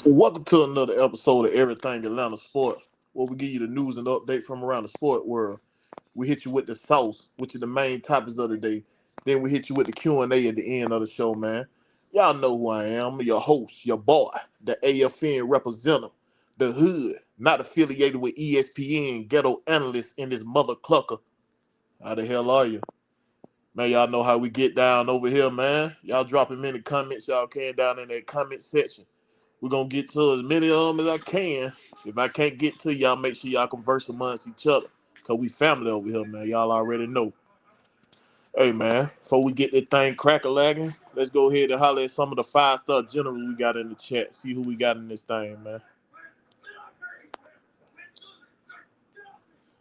Welcome to another episode of Errrthang Atlan'A Sportz, where we give you the news and update from around the sport world. We hit you with the sauce, which is the main topics of the day. Then we hit you with the Q&A at the end of the show, man. Y'all know who I am. I'm your host, your boy, the AFN representative, the hood, not affiliated with ESPN, ghetto analyst in this mother clucker. How the hell are you? Man, y'all know how we get down over here, man. Y'all drop as many comments y'all can down in that comment section. We're going to get to as many of them as I can. If I can't get to y'all, make sure y'all converse amongst each other. Because we family over here, man. Y'all already know. Hey, man, before we get this thing crack-a-lagging, let's go ahead and holler at some of the five-star generals we got in the chat. See who we got in this thing, man.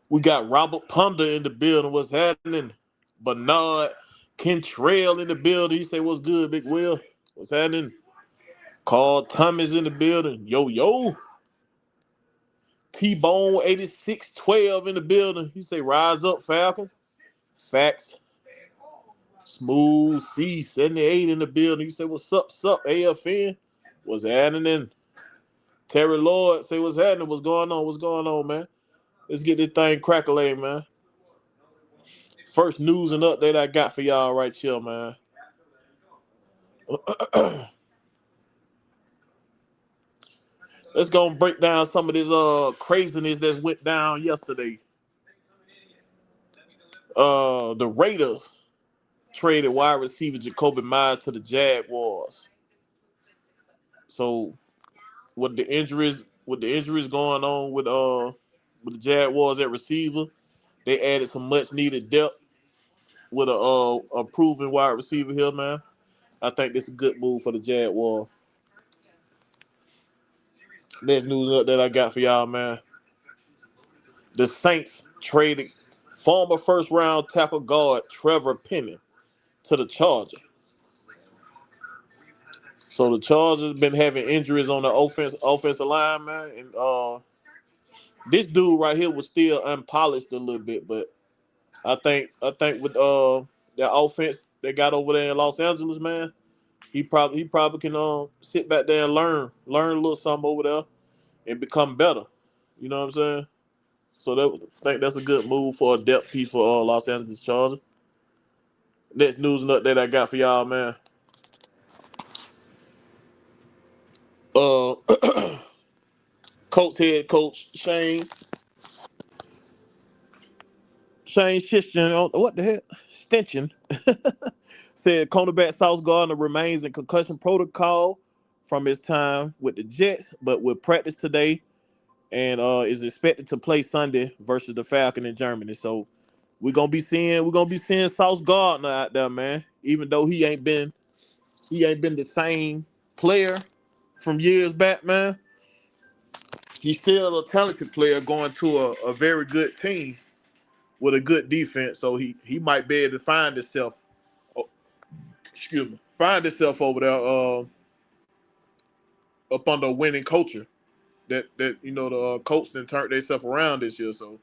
We got Robert Ponder in the building. What's happening? Bernard Kentrell in the building. He say, what's good, Big Will? What's happening? Carl Thomas in the building. Yo, yo. T-Bone 8612 in the building. He say, rise up, Falcons. Facts. Smooth C78 in the building. He say, what's up, AFN? What's happening? Terry Lloyd say, what's happening? What's going on, man? Let's get this thing crackling, man. First news and update I got for y'all right here, man. Let's go and break down some of this craziness that went down yesterday. The Raiders traded wide receiver Jacoby Myers to the Jaguars. So with the injuries going on with the Jaguars at receiver, they added some much needed depth with a proven wide receiver here, man. I think this is a good move for the Jaguars. Next news up that I got for y'all, man. The Saints traded former first round tackle guard Trevor Penning to the Chargers. So the Chargers been having injuries on the offensive line, man, and this dude right here was still unpolished a little bit, but I think with that offense they got over there in Los Angeles, man, he probably can sit back there and learn a little something over there and become better. You know what I'm saying? So I think that's a good move for a depth piece for Los Angeles Chargers. Next news and update I got for y'all, man. Uh, Colts head coach Shane Shishin, what the hell? Stinchen said cornerback Sauce Gardner remains in concussion protocol from his time with the Jets, but will practice today and is expected to play Sunday versus the Falcon in Germany. So we're gonna be seeing Sauce Gardner out there, man. Even though he ain't been the same player from years back, man. He's still a talented player going to a very good team with a good defense. So he might be able to find himself. Oh, excuse me, find himself over there up under a winning culture. That the coach then turned themselves around this year. So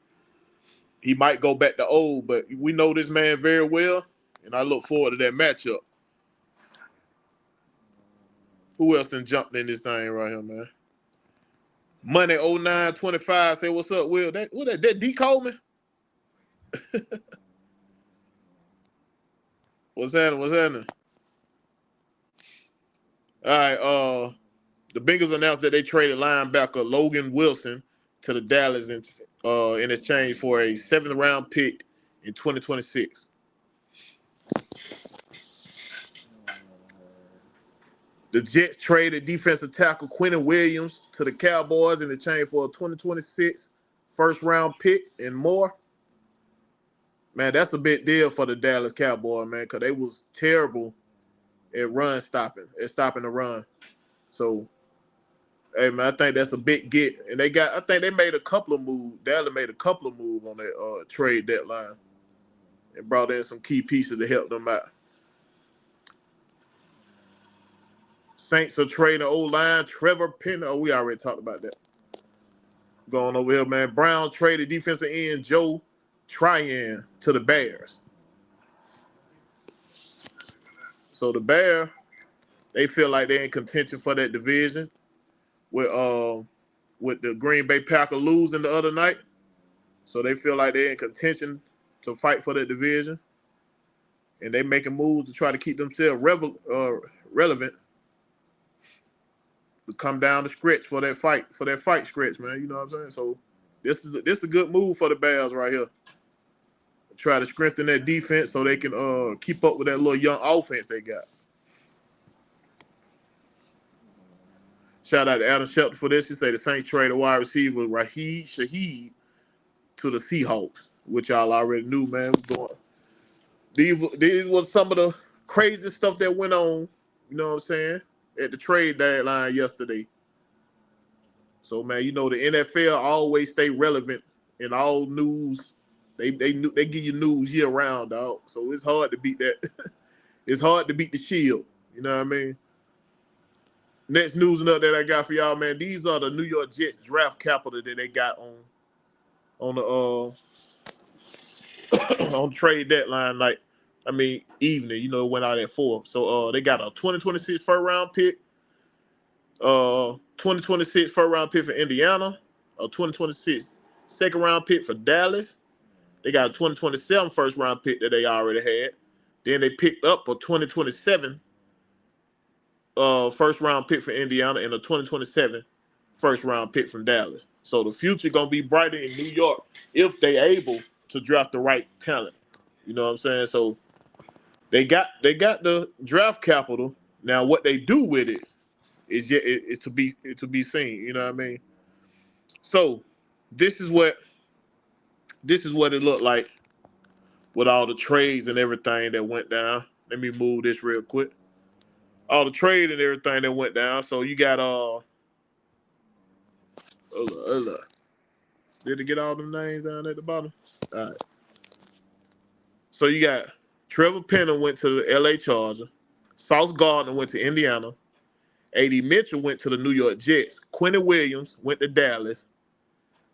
he might go back to old, but we know this man very well, and I look forward to that matchup. Who else done jumped in this thing right here, man? Money 0925 say, what's up, Will? That D Coleman? What's happening? What's happening? All right, the Bengals announced that they traded linebacker Logan Wilson to the Dallas in exchange for a seventh round pick in 2026. The Jets traded defensive tackle Quentin Williams to the Cowboys in exchange for a 2026 first round pick and more. Man, that's a big deal for the Dallas Cowboys, man, because they was terrible at stopping the run. So, hey, man, I think that's a big get. And I think they made a couple of moves. Dallas made a couple of moves on that trade deadline and brought in some key pieces to help them out. Saints are trading O-line Trevor Penning. Oh, we already talked about that. Going over here, man. Brown traded defensive end Joe Tryon to the Bears. So the Bears, they feel like they're in contention for that division. with the Green Bay Packers losing the other night. So they feel like they're in contention to fight for that division, and they making moves to try to keep themselves relevant to come down the stretch for that fight stretch, man. You know what I'm saying? So this is a good move for the Bears right here. Try to strengthen that defense so they can keep up with that little young offense they got. Shout out to Adam Schefter for this. He said the Saints traded wide receiver Rashid Shaheed to the Seahawks, which y'all already knew, man. These was some of the crazy stuff that went on, you know what I'm saying, at the trade deadline yesterday. So, man, you know the NFL always stay relevant in all news. They give you news year round, dog. So it's hard to beat that. It's hard to beat the Shield. You know what I mean? Next news and that I got for y'all, man. These are the New York Jets draft capital that they got on the on trade deadline night. I mean evening. You know, it went out at 4. So they got a 2026 first round pick, 2026 first round pick for Indiana, a 2026 second round pick for Dallas. They got a 2027 first round pick that they already had. Then they picked up a 2027 first round pick for Indiana and a 2027 first round pick from Dallas. So the future gonna be brighter in New York if they able to draft the right talent. You know what I'm saying? So they got the draft capital. Now what they do with it is to be seen. You know what I mean? So this is what it looked like with all the trades and everything that went down. Let me move this real quick. All the trade and everything that went down. So you got did it get all them names down at the bottom? All right. So you got Trevor Penner went to the LA Chargers. Sauce Gardner went to Indiana. A.D. Mitchell went to the New York Jets. Quentin Williams went to Dallas.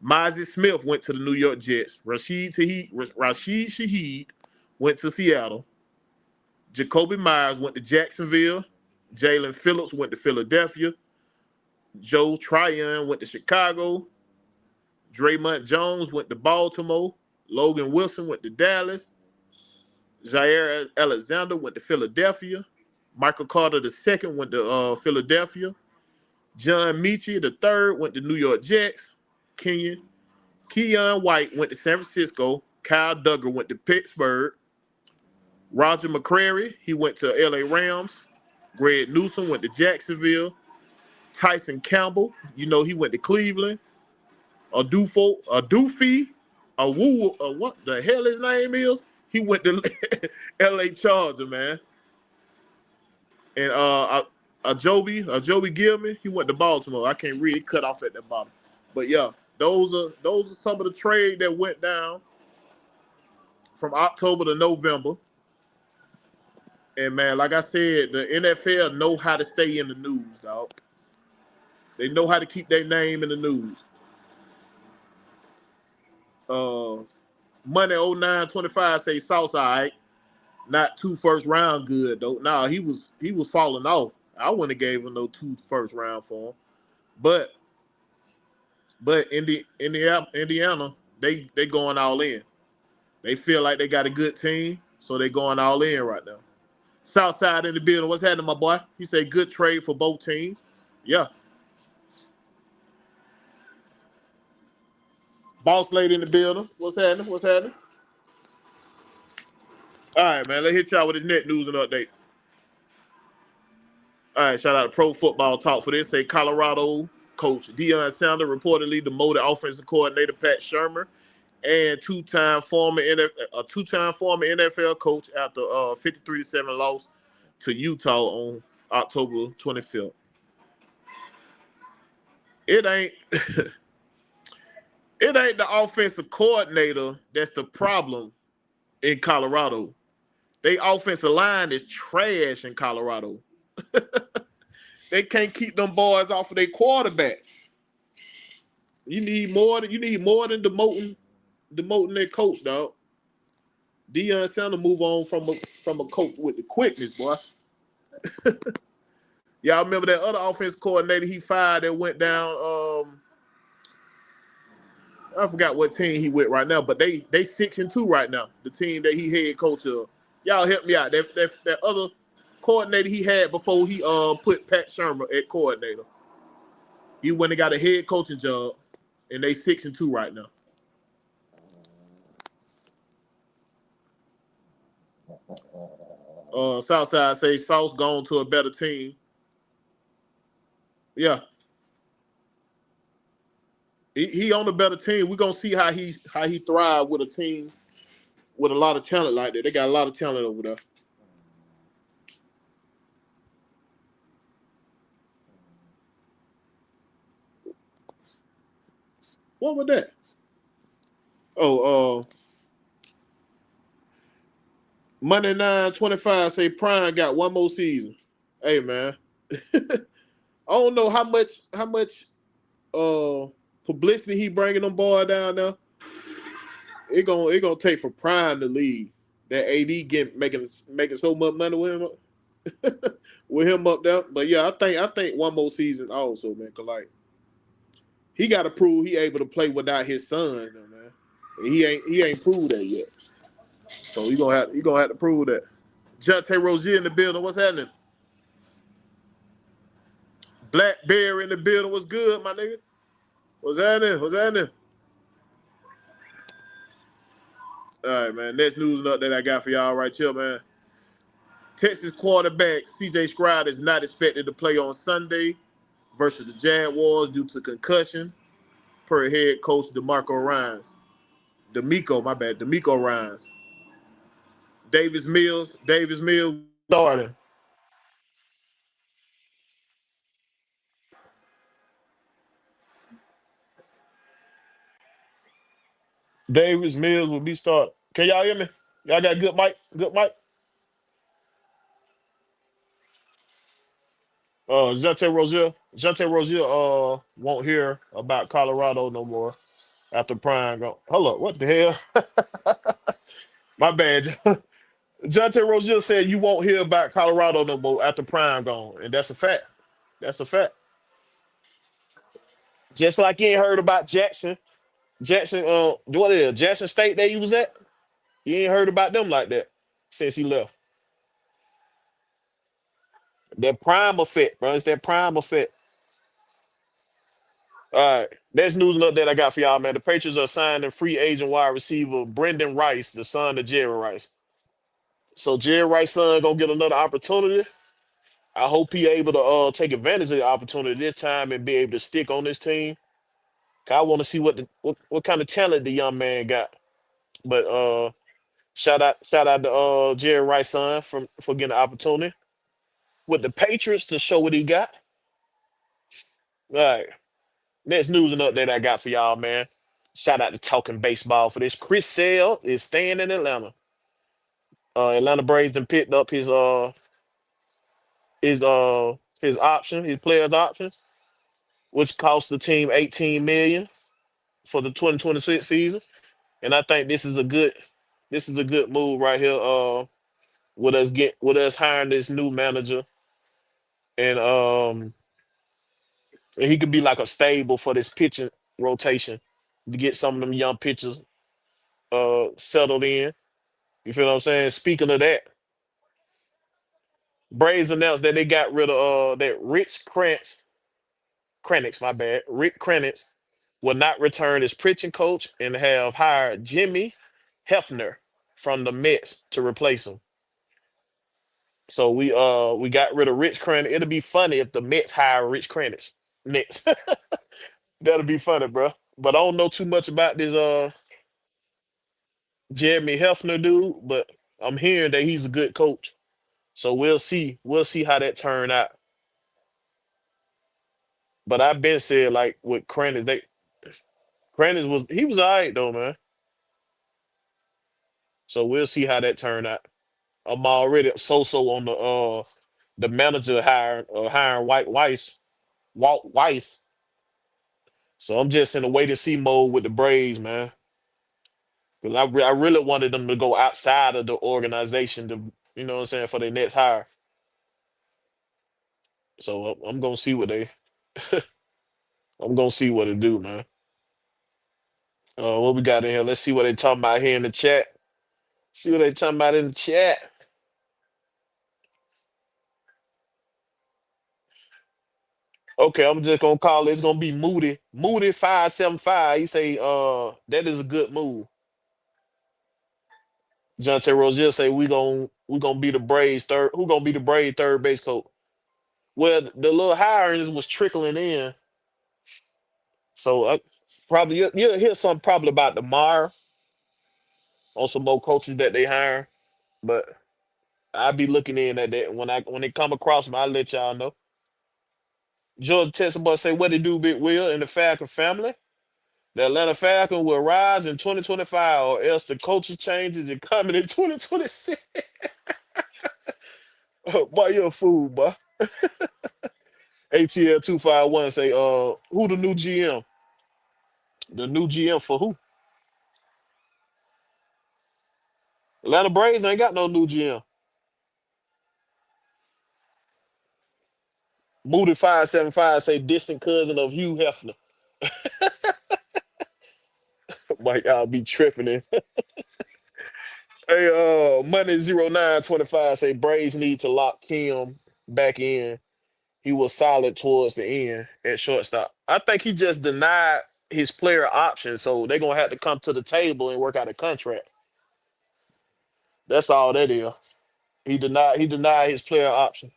Mozzie Smith went to the New York Jets. Rashid Shaheed went to Seattle. Jacoby Myers went to Jacksonville. Jalen Phillips went to Philadelphia. Joe Tryon went to Chicago. Draymond Jones went to Baltimore. Logan Wilson went to Dallas. Jair Alexander went to Philadelphia. Michael Carter II went to Philadelphia. John Mechie III went to New York Jets. Keon White went to San Francisco. Kyle Duggar went to Pittsburgh. Roger McCreary, he went to LA Rams. Greg Newsom went to Jacksonville. Tyson Campbell, you know, he went to Cleveland. What the hell his name is? He went to LA Charger, man. And Ajobi Gilman, he went to Baltimore. I can't read it, cut off at the bottom. But yeah, those are some of the trade that went down from October to November. And man, like I said, the NFL know how to stay in the news, dog. They know how to keep their name in the news. Money 0925 say Sauce all right. Not 2 first round good though. Nah, he was falling off. I wouldn't have gave him no 2 first round for him. But Indiana, they going all in. They feel like they got a good team, so they going all in right now. Southside in the building. What's happening, my boy? He said good trade for both teams. Yeah. Boss lady in the building. What's happening? All right, man. Let's hit y'all with this net news and update. All right, shout out to Pro Football Talk for this. Say Colorado coach Deion Sanders reportedly demoted offensive coordinator Pat Shurmur and two-time former NFL coach after a 53-7 loss to Utah on October 25th. It ain't the offensive coordinator that's the problem in Colorado. They offensive line is trash in Colorado. They can't keep them boys off of their quarterback. You need more than demoting their coach, dog. Deion Sanders move on from a coach with the quickness, boy. Y'all remember that other offense coordinator he fired that went down? I forgot what team he with right now, but they 6-2 right now. The team that he head coach of. Y'all help me out. That other coordinator he had before he put Pat Shermer at coordinator. He went and got a head coaching job, and they 6-2 right now. Southside say Sauce gone to a better team. Yeah, he on a better team. We're gonna see how he thrive with a team with a lot of talent like that. They got a lot of talent over there. What was that? Oh, Monday 9/25 say Prime got one more season. Hey man, I don't know how much uh publicity he bringing them boy down there. It gonna take for Prime to leave. That AD making so much money with him with him up there. But yeah, I think one more season also, man. Cause like he got to prove he able to play without his son, man. And he ain't proved that yet. So he gonna have to prove that. Jonte Rozier in the building. What's happening? Blackberry in the building. What's good, my nigga? What's happening? What's happening? All right, man. Next news and update I got for y'all right here, man. Texas quarterback C.J. Stroud is not expected to play on Sunday versus the Jaguars due to concussion, per head coach DeMeco Ryans. Davis Mills starting. Davis Mills will be starting. Can y'all hear me? Y'all got good mic? Good mic? Jonte Rozier won't hear about Colorado no more after Prime go. Hold up, what the hell? My bad. Jonte Rozier said you won't hear about Colorado no more after Prime gone, and that's a fact. That's a fact. Just like you ain't heard about Jackson. Jackson, what is it? Jackson State that he was at? You ain't heard about them like that since he left. That prime effect, bro. It's that prime effect. All right. That's news and update I got for y'all, man. The Patriots are signing free agent wide receiver Brendan Rice, the son of Jerry Rice. So Jerry Rice's son gonna get another opportunity. I hope he able to take advantage of the opportunity this time and be able to stick on this team. 'Cause I want to see what kind of talent the young man got. But shout out to Jerry Rice son for getting the opportunity with the Patriots to show what he got. All right. Next news and update I got for y'all, man. Shout out to Talking Baseball for this. Chris Sale is staying in Atlanta. Atlanta Braves then picked up his option, his player's option, which cost the team 18 million for the 2026 season. And I think this is a good move right here. With us hiring this new manager and and he could be like a stable for this pitching rotation to get some of them young pitchers settled in. You feel what I'm saying? Speaking of that, Braves announced that they got rid of that Kranitz, my bad. Rick Kranitz will not return as pitching coach and have hired Jimmy Hefner from the Mets to replace him. So we got rid of Rich Kranitz. It'll be funny if the Mets hire Rich Kranitz next. That'll be funny, bro. But I don't know too much about this Jeremy Hefner dude, but I'm hearing that he's a good coach. So we'll see. We'll see how that turn out. But I've been said like with Kranitz was all right though, man. So we'll see how that turn out. I'm already so on the manager hiring Walt Weiss. So I'm just in a wait and see mode with the Braves, man. Because I really wanted them to go outside of the organization to, you know what I'm saying, for their next hire. So I'm gonna see what they. I'm gonna see what it do, man. What we got in here? Let's see what they talking about here in the chat. See what they talking about in the chat. Okay, I'm just gonna call it. It's gonna be Moody. Moody 575. He say, that is a good move. John T. Rozier say we gonna be the Braves third. Who gonna be the Braves third base coach? Well, the little hirings was trickling in, so probably you'll hear something probably about tomorrow on some more coaches that they hire. But I'll be looking in at that when they come across me. I'll let y'all know. George Tesla say what they do, Big Will and the Falcon family. The Atlanta Falcon will rise in 2025, or else the coaching changes are coming in 2026. Boy, you're a fool, boy. ATL 251 say, who the new GM? The new GM for who? Atlanta Braves ain't got no new GM. Moody 575 say distant cousin of Hugh Hefner. Might y'all be tripping in. Hey, Money 0925 say Braves need to lock Kim back in. He was solid towards the end at shortstop. I think he just denied his player option, so they're gonna have to come to the table and work out a contract. That's all that is. He denied his player option.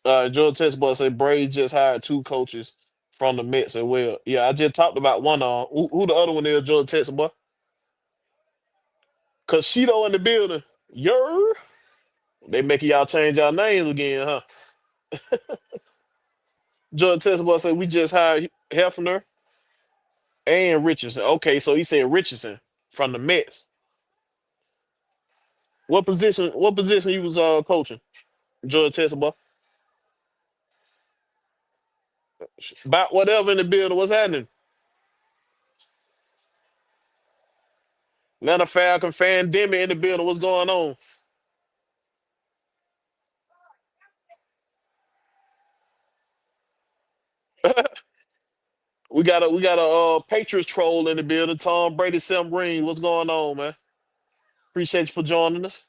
George Testboy said Braves just hired two coaches from the Mets as well. Yeah, I just talked about one on who the other one is, George Testboy. Casito in the building. Yer. They making y'all change y'all names again, huh? George Testboy said we just hired Hefner and Richardson. Okay, so he said Richardson from the Mets. What position? What position he was coaching? George Testboy. About whatever in the building. What's happening? Atlanta Falcon fan Demi in the building. What's going on? We got a Patriots troll in the building. Tom Brady, Sam Green. What's going on, man? Appreciate you for joining us.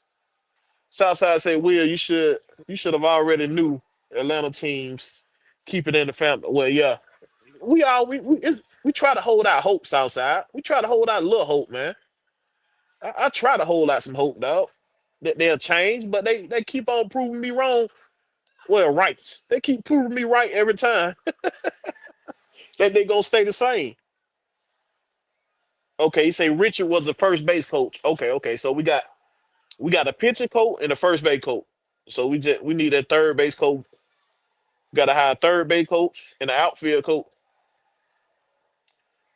Southside say, Will, you should have already knew Atlanta teams keep it in the family. Well, yeah. We try to hold out hope, Southside. We try to hold out a little hope, man. I try to hold out some hope, dog. That they'll change, but they keep on proving me wrong. Well, right. They keep proving me right every time that they gonna stay the same. Okay, you say Richard was the first base coach. Okay. So we got a pitcher coach and a first base coach. So we need a third base coach. Got to hire a third base coach and an outfield coach.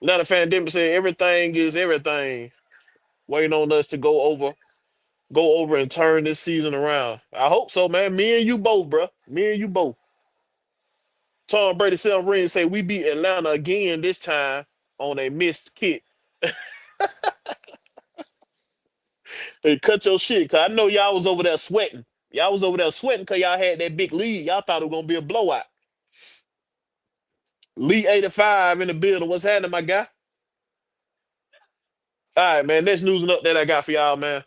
Now the pandemic said everything is everything. Waiting on us to go over and turn this season around. I hope so, man. Me and you both, bro. Me and you both. Tom Brady, Sam Ring say we beat Atlanta again this time on a missed kick. Hey, cut your shit, cause I know y'all was over there sweating. Y'all was over there sweating cause y'all had that big lead. Y'all thought it was gonna be a blowout. Lee 85 in the building. What's happening, my guy? All right, man. Next news and update I got for y'all, man.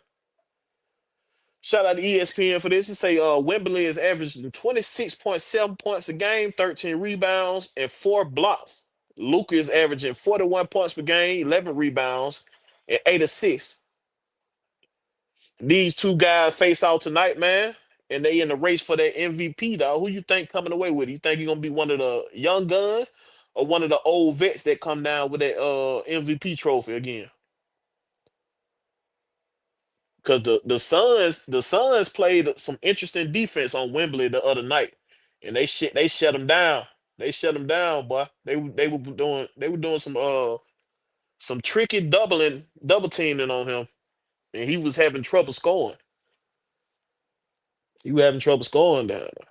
Shout out to ESPN for this. It say Wembley is averaging 26.7 points a game, 13 rebounds, and 4 blocks. Luka is averaging 41 points per game, 11 rebounds, and 8 assists. These two guys face out tonight, man, and they in the race for that MVP, dog. Who you think coming away with it? You think you're gonna be one of the young guns or one of the old vets that come down with that MVP trophy again? Because the Suns played some interesting defense on Wembley the other night, and they shut them down. They shut them down, boy. They were doing some tricky double teaming on him, and he was having trouble scoring. He was having trouble scoring down there.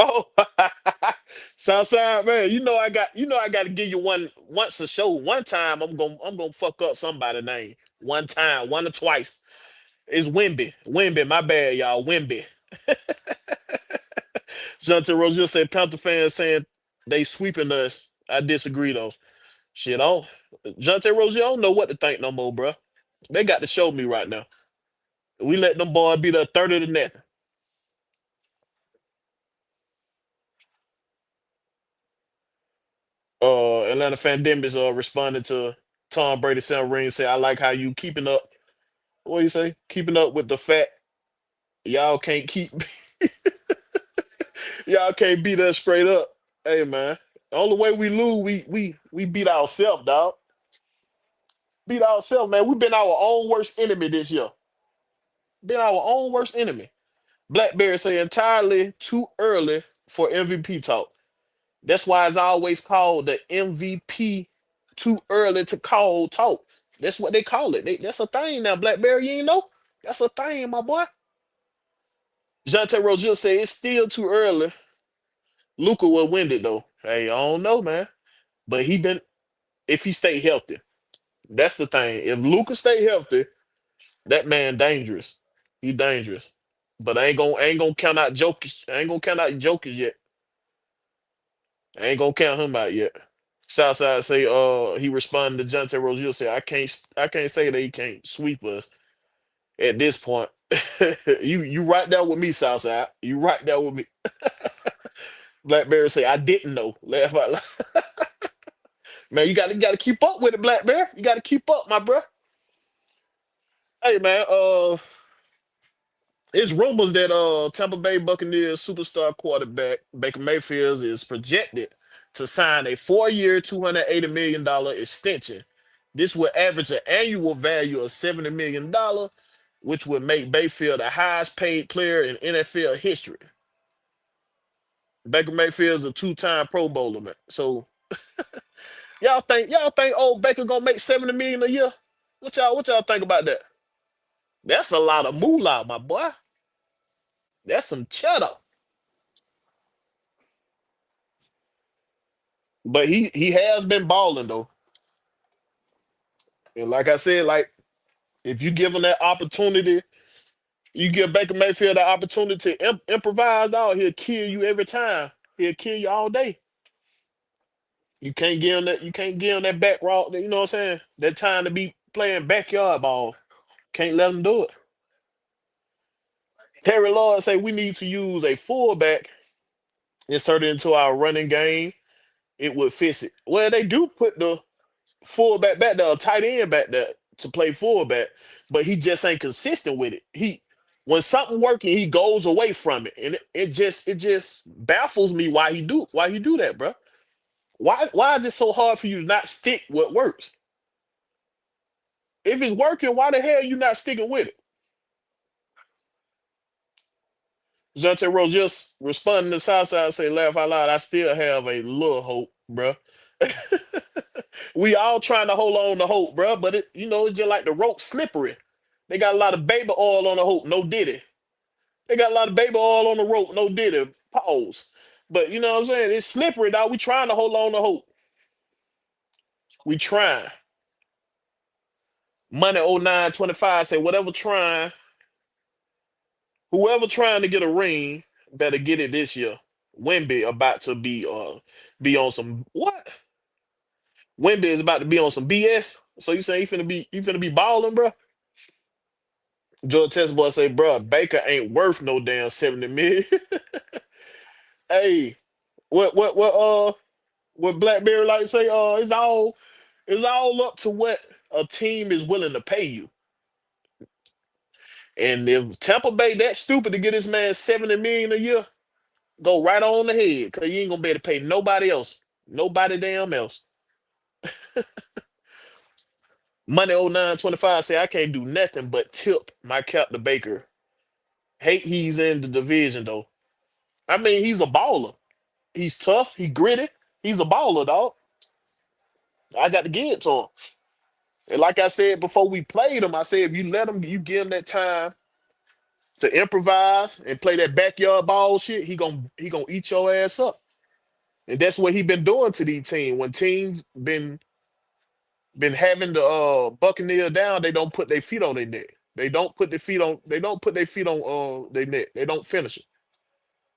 Oh, Southside man, I got to give you one once a show. One time I'm gonna fuck up somebody's name. One time, one or twice. It's Wimby. Wimby, my bad, y'all. Wimby. Jonathan Rosier said Panther fans saying they sweeping us. I disagree though. Shit, I don't. Jonathan Rosier, I don't know what to think no more, bro. They got to show me right now. We let them boys beat a third of the net. Atlanta Fandemics responding to Tom Brady sound ring say, I like how you keeping up. What you say? Keeping up with the fact y'all can't keep y'all can't beat us straight up. Hey man. The only way we lose, we beat ourselves, dog. Beat ourselves, man. We've been our own worst enemy this year. Been our own worst enemy. Blackberry say entirely too early for MVP talk. That's why it's always called the MVP too early to call talk. That's what they call it. That's a thing now, Blackberry. You ain't know? That's a thing, my boy. Jante Rozier said it's still too early. Luca will win it though. Hey, I don't know, man. But he been if he stay healthy. That's the thing. If Luca stay healthy, that man dangerous. He dangerous. But I ain't gonna count out Jokic. I ain't gonna count out Jokic yet. I ain't gonna count him out yet. Southside say he responded to Jonte Rozier say I can't say that he can't sweep us at this point. You right there with me, Southside. You right there with me. Blackberry say I didn't know. Laugh out loud. Man, you gotta keep up with it, Blackberry. You gotta keep up, my bro. Hey man, it's rumors that Tampa Bay Buccaneers superstar quarterback Baker Mayfield is projected to sign a 4-year, $280 million extension. This would average an annual value of $70 million, which would make Mayfield the highest paid player in NFL history. Baker Mayfield is a two-time Pro Bowler, man. So y'all think old Baker gonna make 70 million a year? What y'all think about that? That's a lot of moolah, my boy. That's some cheddar. But he has been balling though. And like I said, like if you give him that opportunity, you give Baker Mayfield the opportunity to improvise, dog, he'll kill you every time. He'll kill you all day. You can't give him that back route, you know what I'm saying? That time to be playing backyard ball. Can't let him do it. Terry Lloyd say we need to use a fullback inserted into our running game. It would fix it. Well, they do put the fullback back there, a tight end back there to play fullback, but he just ain't consistent with it. When something working, he goes away from it, and it just baffles me why he do that, bro. Why is it so hard for you to not stick what works? If it's working, why the hell you not sticking with it? Jonte Rose just responding to Southside say, laugh out loud. I still have a little hope, bro. We all trying to hold on to hope, bro. But it's just like the rope slippery. They got a lot of baby oil on the hope, no diddy. They got a lot of baby oil on the rope, no diddy. Pause. But you know what I'm saying? It's slippery, dog. We trying to hold on to hope. We trying. Money 0925 say whoever trying to get a ring better get it this year. Wimby about to be on some what? Wimby is about to be on some BS. So you say he finna be balling, bro? George Test boy say, bro, Baker ain't worth no damn 70 million. Hey, what Blackberry like to say, it's all up to what a team is willing to pay you. And if Tampa Bay that stupid to get this man 70 million a year, go right on the head, cause you ain't gonna be able to pay nobody else. Nobody damn else. Money 0925 say I can't do nothing but tip my cap to Baker. Hate he's in the division though. I mean, he's a baller. He's tough. He gritty. He's a baller, dog. I got to give it to him. And like I said before we played him, I said if you let him, you give him that time to improvise and play that backyard ball shit, he gonna eat your ass up. And that's what he been doing to these teams. When teams been having the Buccaneer down, they don't put their feet on their neck. They don't put their feet on their neck. They don't finish it.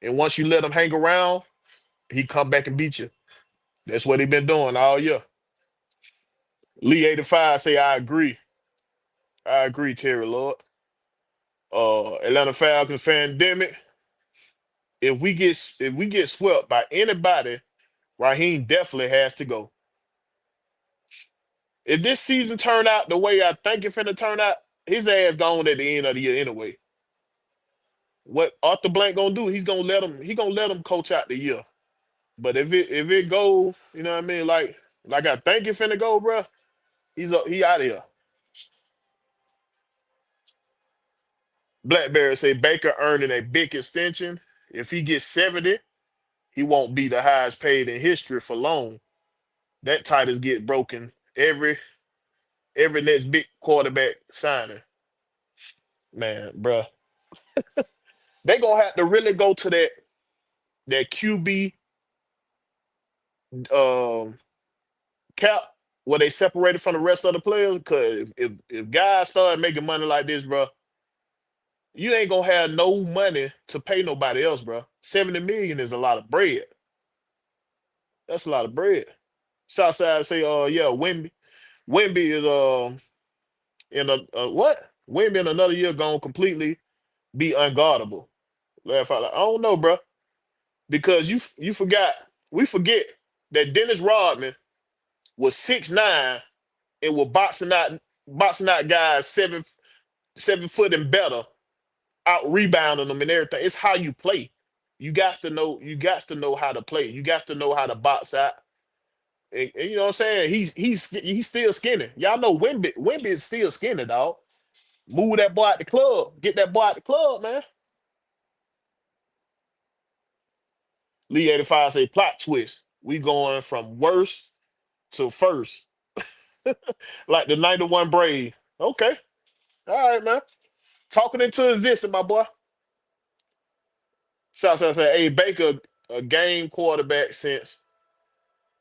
And once you let them hang around, he come back and beat you. That's what he been doing all year. Lee 85 say I agree. I agree, Terry Lord. Atlanta Falcons pandemic. If we get swept by anybody, Raheem definitely has to go. If this season turn out the way I think it finna turn out, his ass gone at the end of the year anyway. What Arthur Blank gonna do? He gonna let him coach out the year. But if it go, you know what I mean, like I think it finna go, bro. He out of here. Blackberry say Baker earning a big extension. If he gets 70, he won't be the highest paid in history for long. That titles get broken every next big quarterback signing. Man, bro. They gonna have to really go to that QB um cap where they separated from the rest of the players. Cause if guys start making money like this, bro, you ain't gonna have no money to pay nobody else, bro. 70 million is a lot of bread. That's a lot of bread. Southside say, yeah, Wimby is in a what? Wimby in another year gonna completely be unguardable. Laugh out loud. I don't know, bro, because you forgot we forget that Dennis Rodman was 6'9" and was boxing out guys 7 foot and better, out rebounding them and everything. It's how you play. You got to know how to play. You got to know how to box out. And you know what I'm saying? He's still skinny. Y'all know Wimby is still skinny, dog. Move that boy out the club. Get that boy out the club, man. Lee 85 say plot twist. We going from worst to first. Like the 91 Brave. Okay. All right, man. Talking into his distance, my boy. Southside said, hey, Baker, a game quarterback since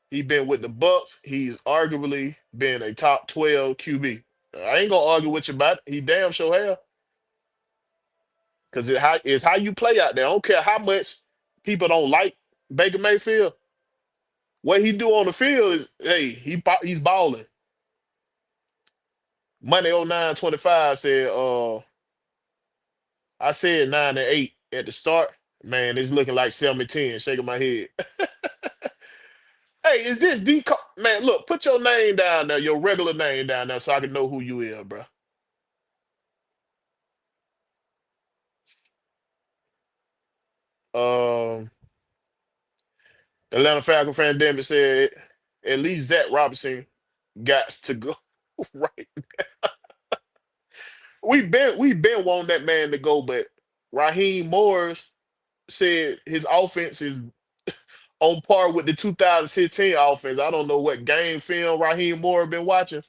he been with the Bucks. He's arguably been a top 12 QB. I ain't gonna argue with you about it. He damn sure have. Because it's how you play out there. I don't care how much people don't like Baker Mayfield. What he do on the field is, hey, he's balling. Money 0925 said, I said 9-8 at the start. Man, it's looking like 7-10. Shaking my head. Hey, is this D? Man, look, put your name down there, your regular name down there, so I can know who you is, bro. Um, Atlanta Falcon fan Damon said at least Zach Robinson got to go. Right. We been wanting that man to go, but Raheem Morris said his offense is on par with the 2016 offense. I don't know what game film Raheem Morris been watching,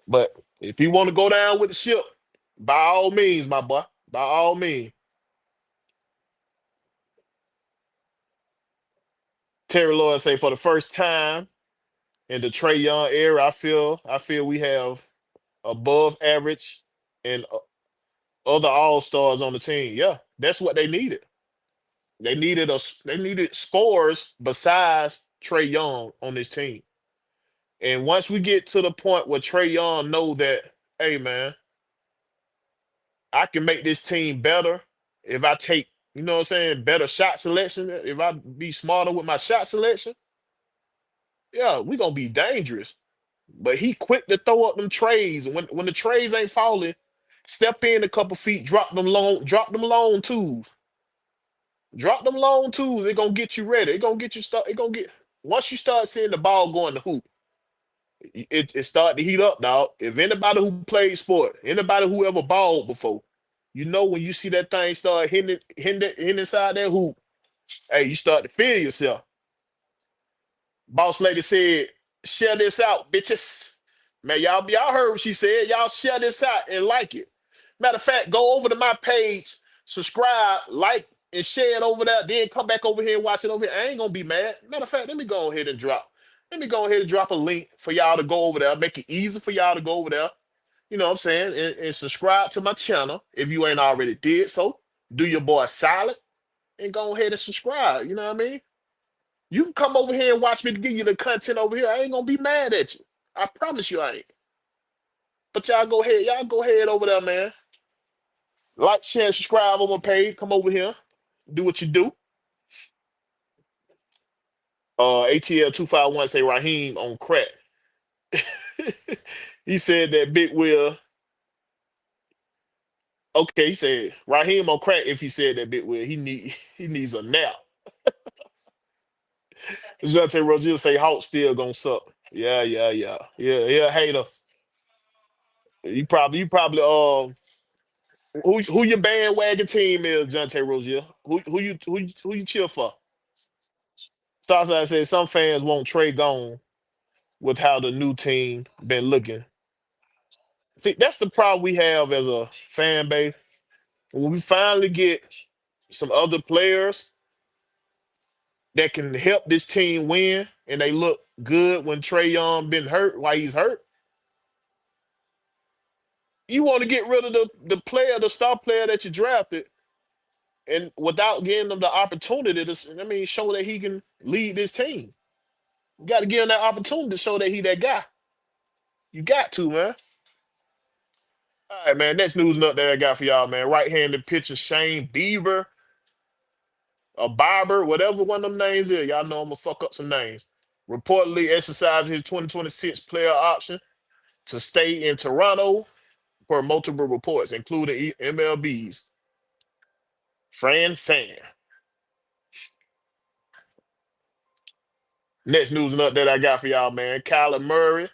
but if he want to go down with the ship, by all means, my boy, by all means. Terry Lloyd say for the first time in the Trey Young era, I feel we have above average and other all stars on the team. Yeah, that's what they needed. They needed scores besides Trey Young on this team. And once we get to the point where Trey Young know that, hey man, I can make this team better if I take, you know what I'm saying, better shot selection. If I be smarter with my shot selection, yeah, we gonna be dangerous. But he quick to throw up them trays. And when the trays ain't falling, step in a couple feet, drop them long twos. Drop them long twos. It gonna get you ready. It gonna get you start. It gonna get once you start seeing the ball going to hoop, it start to heat up, dog. If anybody who played sport, anybody who ever balled before, you know when you see that thing start hitting inside that hoop, hey, you start to feel yourself. Boss lady said, share this out, bitches. Man, y'all heard what she said. Y'all share this out and like it. Matter of fact, go over to my page, subscribe, like, and share it over there, then come back over here and watch it over here. I ain't gonna be mad. Matter of fact, let me go ahead and drop. Let me go ahead and drop a link for y'all to go over there. Make it easy for y'all to go over there. You know what I'm saying? And subscribe to my channel if you ain't already did so. Do your boy solid and go ahead and subscribe. You know what I mean? You can come over here and watch me to give you the content over here. I ain't gonna be mad at you. I promise you I ain't. But y'all go ahead over there, man. Like, share, and subscribe on my page. Come over here. Do what you do. ATL 251 say Raheem on crack. He said that Big Will. Okay, he said Raheem on crack. If he said that Big Will, he needs a nap. Jonte Rozier say Hawk still gonna suck. Yeah, yeah, yeah, yeah, yeah. Hater. You probably who your bandwagon team is, Jonte Rozier? Who you cheer for? Southside said some fans want Trey gone with how the new team been looking. See, that's the problem we have as a fan base. When we finally get some other players that can help this team win, and they look good when Trey Young been hurt, while he's hurt, you want to get rid of the player, the star player that you drafted, and without giving them the opportunity to, I mean, show that he can lead this team. You got to give him that opportunity to show that he that guy. You got to, man. All right, man. Next news note that I got for y'all, man. Right-handed pitcher Shane Bieber, or Bieber, whatever one of them names is. Y'all know I'm gonna fuck up some names. Reportedly exercising his 2026 player option to stay in Toronto per multiple reports, including MLB's Fran San. Next news nut that I got for y'all, man. Kyler Murray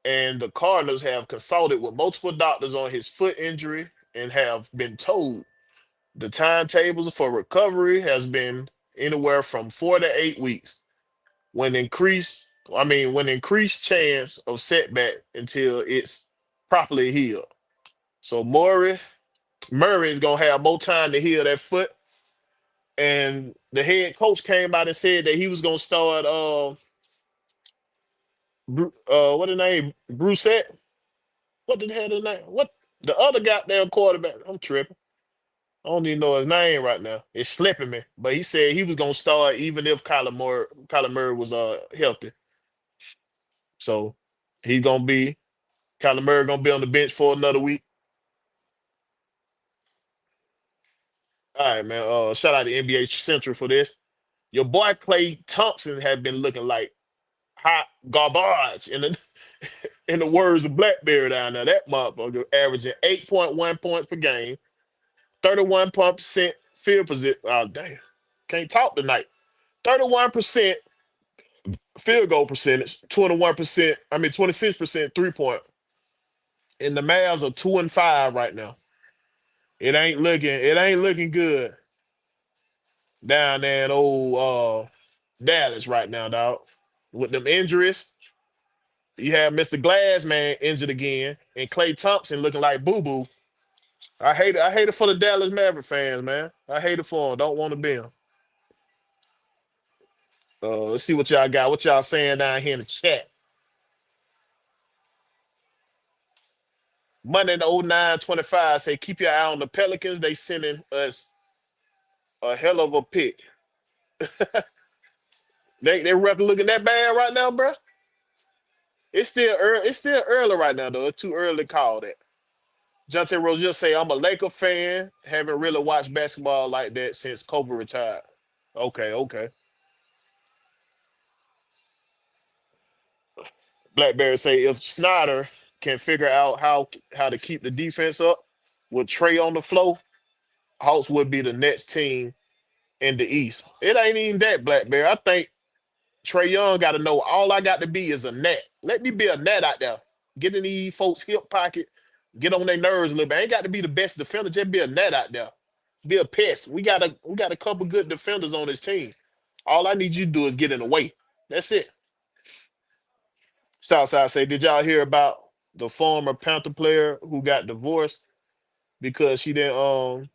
and the Cardinals have consulted with multiple doctors on his foot injury and have been told the timetables for recovery has been anywhere from 4 to 8 weeks, when increased chance of setback until it's properly healed. So Murray is gonna have more time to heal that foot. And the head coach came out and said that he was gonna start what the name? Brissett? What the hell is name? What the other goddamn quarterback? I'm tripping. I don't even know his name right now. It's slipping me. But he said he was gonna start even if Kyler Murray was healthy. So he's gonna be Kyler Murray gonna be on the bench for another week. All right, man. Shout out to NBA Central for this. Your boy Clay Thompson had been looking like hot garbage in the words of Blackberry down there. That motherfucker averaging 8.1 points per game, 31% field position. Oh damn, can't talk tonight. 31% field goal percentage, 21%. I mean 26% 3 point. And the Mavs are 2-5 right now. It ain't looking good down there in old Dallas right now, dog. With them injuries, you have Mr. Glass man injured again, and Clay Thompson looking like boo boo. I hate it for the Dallas Maverick fans, man. I hate it for them. Don't want to be them. Let's see what y'all got. What y'all saying down here in the chat? Monday the 0925 say keep your eye on the Pelicans. They sending us a hell of a pick. They record looking that bad right now, bro. It's still early. It's still early right now, though. It's too early to call that. Jonte Rozier say I'm a Laker fan. Haven't really watched basketball like that since Kobe retired. Okay, okay. Blackberry say if Snyder can figure out how to keep the defense up with Trey on the floor, Hawks would be the next team in the East. It ain't even that, Blackberry. I think Trey Young got to know all I got to be is a net. Let me be a net out there. Get in these folks' hip pocket, get on their nerves a little bit. I ain't got to be the best defender, just be a net out there. Be a pest. We got a couple good defenders on this team. All I need you to do is get in the way. That's it. Southside say, did y'all hear about the former Panther player who got divorced because she didn't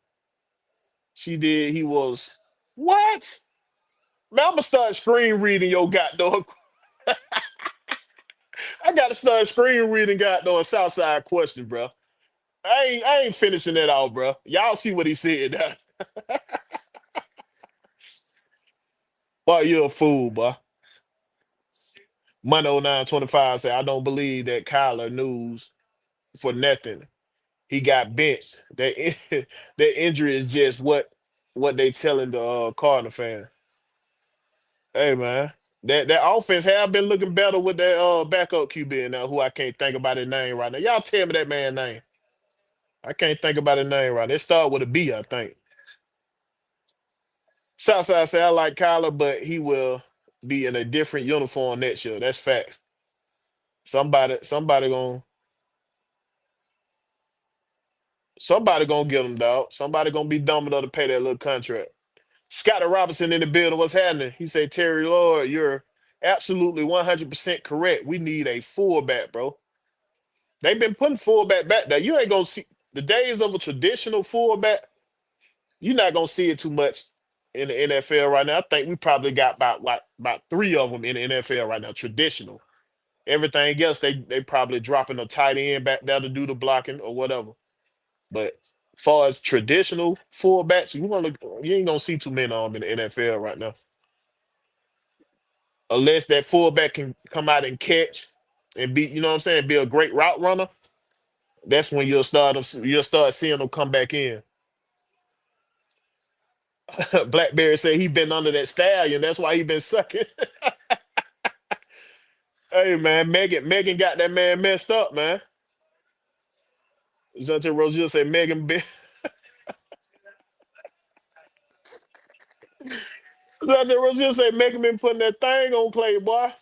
She did. He was what? Man, I'm gonna start screen reading your goddamn. I gotta start screen reading goddamn Southside question, bro. I ain't finishing that out, bro. Y'all see what he said now. Boy, you a fool, boy. Money 0925 say, I don't believe that Kyler news for nothing. He got benched. That injury is just what they telling the Cardinal fan. Hey man, that offense have been looking better with that backup QB in now, who I can't think about his name right now. Y'all tell me that man name. I can't think about his name right. It start with a B, I think. Southside say I like Kyler, but he will be in a different uniform next year. That's facts. Somebody gonna get him, dog. Somebody gonna be dumb enough to pay that little contract. Scotty Robinson in the building. What's happening? He said, Terry Lord, you're absolutely 100% correct. We need a fullback, bro. They've been putting fullback back there. You ain't gonna see the days of a traditional fullback. You're not gonna see it too much in the NFL right now. I think we probably got about three of them in the NFL right now. Traditional. Everything else, they probably dropping a tight end back there to do the blocking or whatever. But far as traditional fullbacks, you ain't gonna see too many of them in the NFL right now. Unless that fullback can come out and catch and be, you know what I'm saying, be a great route runner. That's when you'll start seeing them come back in. Blackberry said he been under that stallion. That's why he been sucking. Hey man, Megan got that man messed up, man. Jante Rozier said Megan been Jante Rozier said Megan been putting that thing on Clay, boy.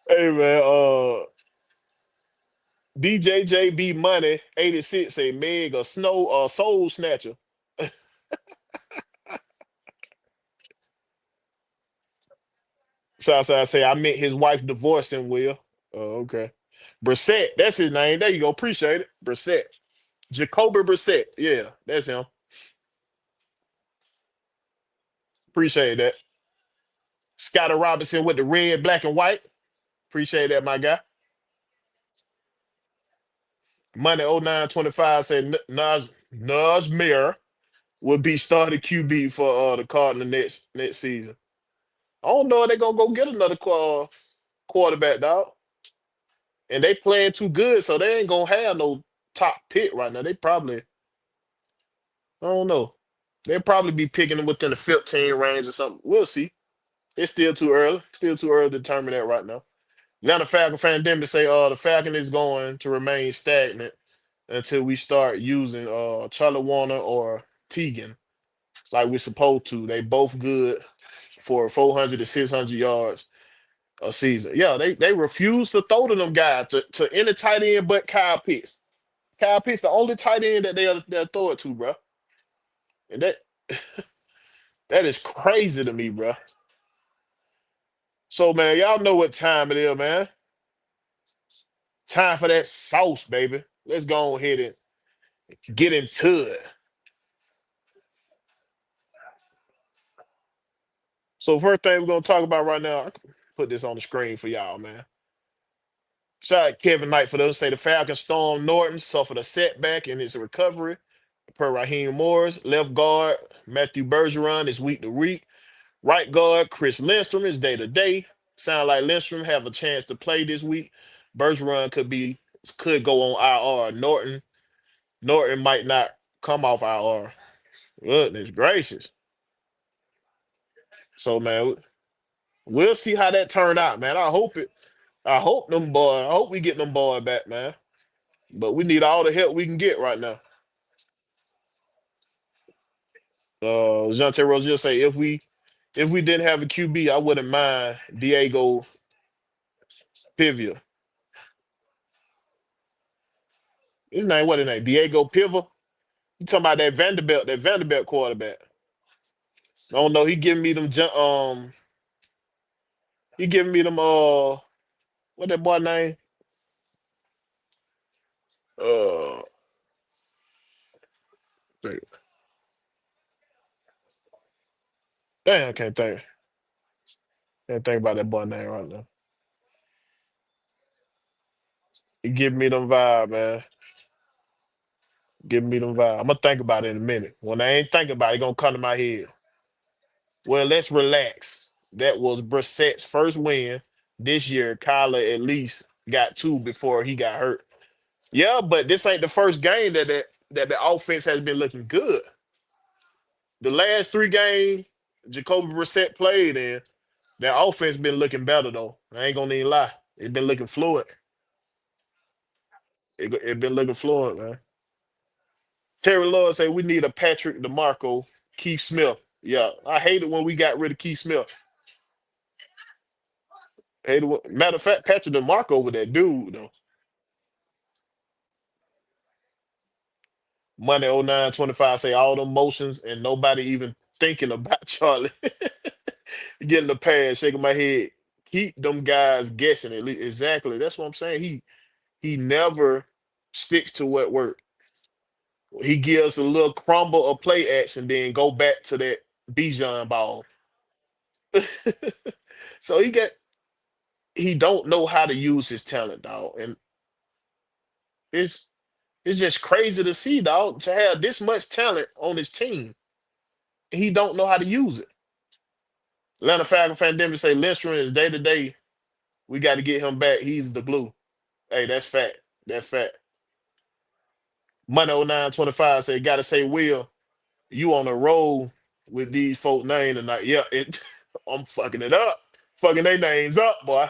Hey man, DJJB Money 86 say Meg a soul snatcher. Southside say I meant his wife divorcing Will. Oh, okay. Brissett, that's his name. There you go. Appreciate it. Brissett. Jacoby Brissett. Yeah, that's him. Appreciate that. Scotty Robinson with the red, black, and white. Appreciate that, my guy. Money 0925 said Naj Mir will be starting QB for the Cardinals next season. I don't know if they're gonna go get another quarterback, dog. And they playing too good, so they ain't gonna have no top pick right now. They probably, I don't know. They'll probably be picking them within the 15 range or something. We'll see. It's still too early. Still too early to determine that right now. Now the Falcon fan Denver say the Falcon is going to remain stagnant until we start using Charlie Warner or Teagan like we're supposed to. They both good for 400 to 600 yards a season. Yeah, they refuse to throw to them guys to any tight end but Kyle Pitts. Kyle Pitts the only tight end that they'll throw it to, bro. And that is crazy to me, bro. So man, y'all know what time it is, man. Time for that sauce, baby. Let's go ahead and get into it. So first thing we're gonna talk about right now, I can put this on the screen for y'all, man. Shout out Kevin Knight for those say the Falcons Storm Norton suffered a setback in his recovery. Per Raheem Morris, left guard Matthew Bergeron is week to week. Right guard Chris Lindstrom is day to day. Sound like Lindstrom have a chance to play this week. Bergeron could go on IR. Norton might not come off IR. Goodness gracious. So man, we'll see how that turned out, man. I hope them boy. I hope we get them boy back, man. But we need all the help we can get right now. Jante Rozier say if we didn't have a QB, I wouldn't mind Diego Pivia. His name, what his name? Diego Piva. You talking about that Vanderbilt quarterback? I don't know. He giving me them what that boy name? Uh, damn, I can't think about that boy name right now. He give me them vibe, man. Give me them vibe. I'm gonna think about it in a minute. When I ain't thinking about it, gonna come to my head. Well, let's relax. That was Brissett's first win this year. Kyler at least got two before he got hurt. Yeah, but this ain't the first game that the offense has been looking good. The last three games Jacoby Brissett played in, that offense been looking better though. I ain't gonna even lie. It been looking fluid. It been looking fluid, man. Terry Lord say we need a Patrick DeMarco, Keith Smith. Yeah, I hate it when we got rid of Keith Smith. Matter of fact, Patrick DeMarco with that dude though. Money 0925 say all them motions and nobody even thinking about Charlie. Getting the pass, shaking my head. Keep them guys guessing at least. Exactly. That's what I'm saying. He never sticks to what worked. He gives a little crumble of play action, then go back to that Bijan ball. So he don't know how to use his talent, dog. And it's it's just crazy to see, dog, to have this much talent on his team. He don't know how to use it. Atlanta Falcon fan Denver say Lindstrom is day to day. We got to get him back. He's the glue. Hey, that's fact. That's fact. Money 0925 say, gotta say, Will, you on a roll with these folk name tonight. Yeah, I'm fucking it up. Fucking their names up, boy.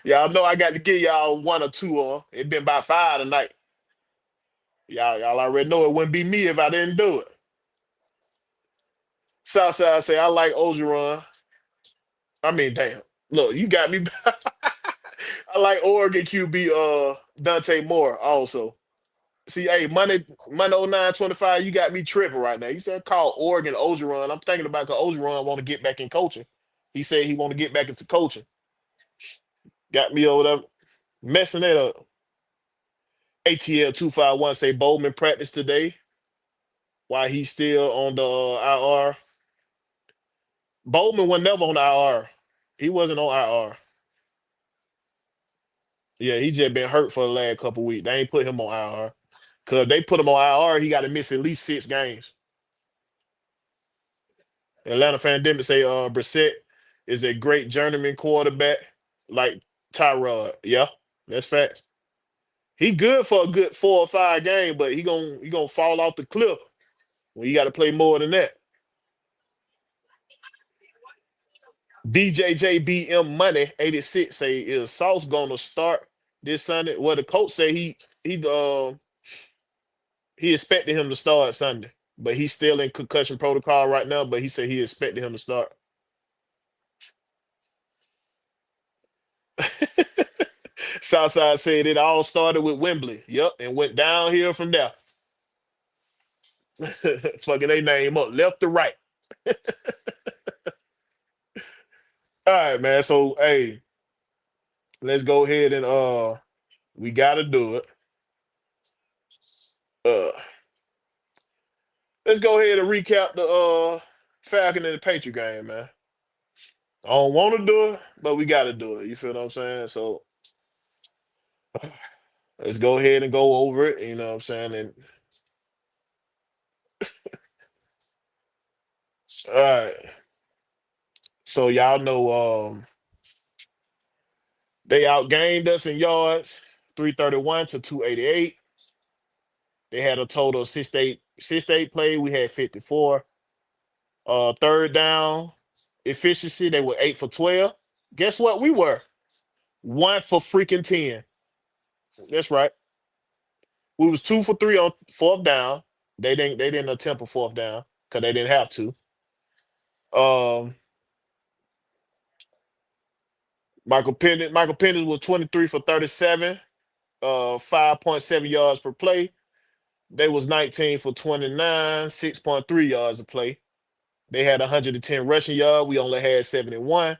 Y'all know I got to give y'all one or two on. It been about five tonight. Y'all already know it wouldn't be me if I didn't do it. Southside say I like Ogeron. I mean, damn. Look, you got me. I like Oregon QB Dante Moore also. See, hey, Monday 0925, you got me tripping right now. You said call Oregon Ogeron. I'm thinking about because Ogeron want to get back in coaching. He said he want to get back into coaching. Got me over there messing that up. ATL 251 say Bowman practiced today while he's still on the IR. Bowman was never on the IR. He wasn't on IR. Yeah, he just been hurt for the last couple weeks. They ain't put him on IR. Cause they put him on IR, he got to miss at least 6 games. Atlanta fan Demon say Brissett is a great journeyman quarterback like Tyrod. Yeah, that's facts. He good for a good 4 or 5 games, but he gonna fall off the cliff when you got to play more than that. DJJBM Money 86 say is Sauce gonna start this Sunday? Well, the coach say he expected him to start Sunday, but he's still in concussion protocol right now. But he said he expected him to start. Southside said it all started with Wembley. Yep, and went downhill from there. Fucking they name up left to right. All right, man. So hey, let's go ahead and we gotta do it. Uh let's go ahead and recap the Falcon and the Patriot game, man. I don't want to do it, but we gotta do it. You feel what I'm saying? So let's go ahead and go over it. You know what I'm saying? And all right. So y'all know they outgained us in yards, 331 to 288. They had a total of 68 play. We had 54. Third down efficiency, they were 8 for 12. Guess what? We were 1 for freaking 10. That's right. We was 2 for 3 on fourth down. They didn't attempt a fourth down because they didn't have to. Um, Michael Penix was 23 for 37, 5.7 yards per play. They was 19 for 29, 6.3 yards a play. They had 110 rushing yards. We only had 71.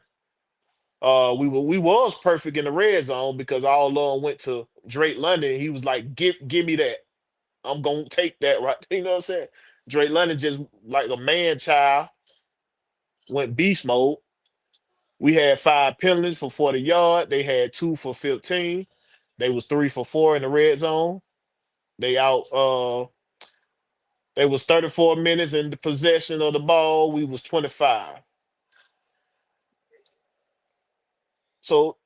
We was perfect in the red zone because all along went to Drake London. He was like, give me that. I'm gonna take that right. You know what I'm saying? Drake London just like a man child went beast mode. We had 5 penalties for 40 yard. They had two for 15. They was 3 for 4 in the red zone. They out they was 34 minutes in the possession of the ball. We was 25. So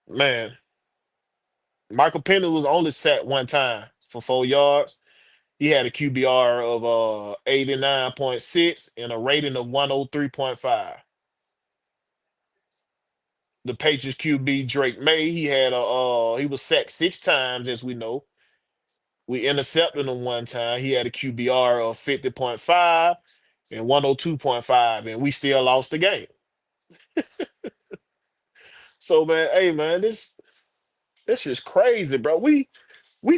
man, Michael Penner was only sacked one time for 4 yards. He had a QBR of 89.6 and a rating of 103.5. The Patriots QB Drake May, he was sacked 6 times, as we know. We intercepted him one time. He had a QBR of 50.5 and 102.5, and we still lost the game. So man, hey man, this is crazy, bro. We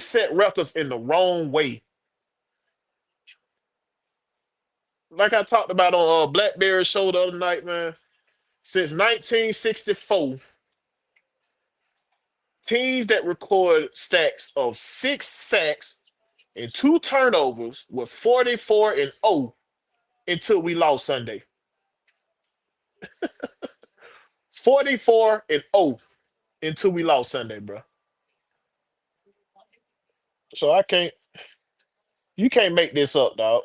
set records in the wrong way. Like I talked about on Blackberry show the other night, man. Since 1964, teams that record stacks of 6 sacks and 2 turnovers were 44-0 until we lost Sunday. 44-0 until we lost Sunday, bro. So you can't make this up, dog.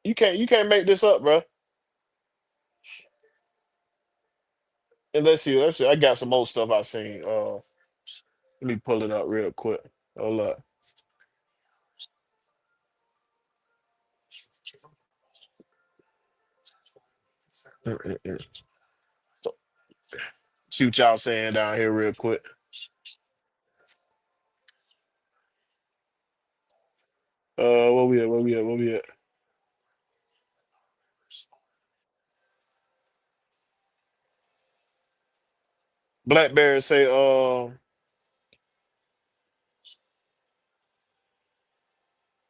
You can't make this up, bro. And let's see. I got some more stuff I seen. Let me pull it up real quick. Hold up. Mm-mm-mm. So, see what y'all saying down here real quick. Where we at? Where we at? Where we at? Blackberry say,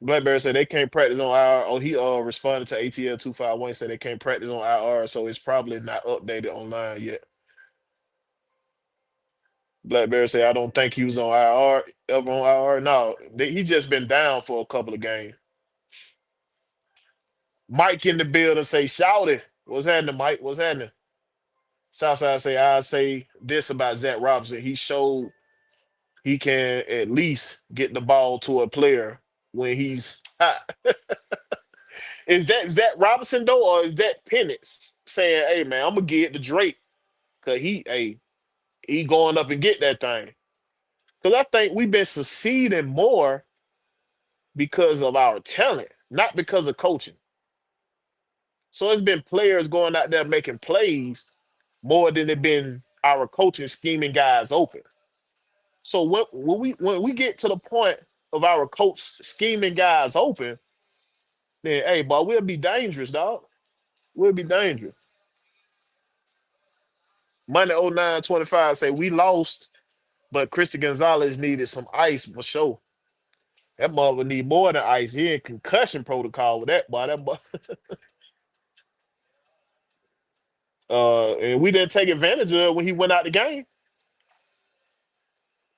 Blackberry said they can't practice on IR. Oh, he responded to ATL 251 said they can't practice on IR, so it's probably not updated online yet. Blackberry said I don't think he was on IR ever on IR. No, he just been down for a couple of games. Mike in the building say shout it. What's happening, Mike? What's happening? Southside say I say this about Zach Robinson. He showed he can at least get the ball to a player when he's hot. Is that Zach Robinson though, or is that Penix saying, "Hey man, I'm gonna get it to Drake because he going up and get that thing." Because I think we've been succeeding more because of our talent, not because of coaching. So it's been players going out there making plays more than it been our coaching scheming guys open. So when we get to the point of our coach scheming guys open, then hey, boy, we'll be dangerous, dog. We'll be dangerous. Money 0925 say we lost, but Christian Gonzalez needed some ice for sure. That mother need more than ice. He in concussion protocol with that boy. That boy. And we didn't take advantage of it when he went out the game.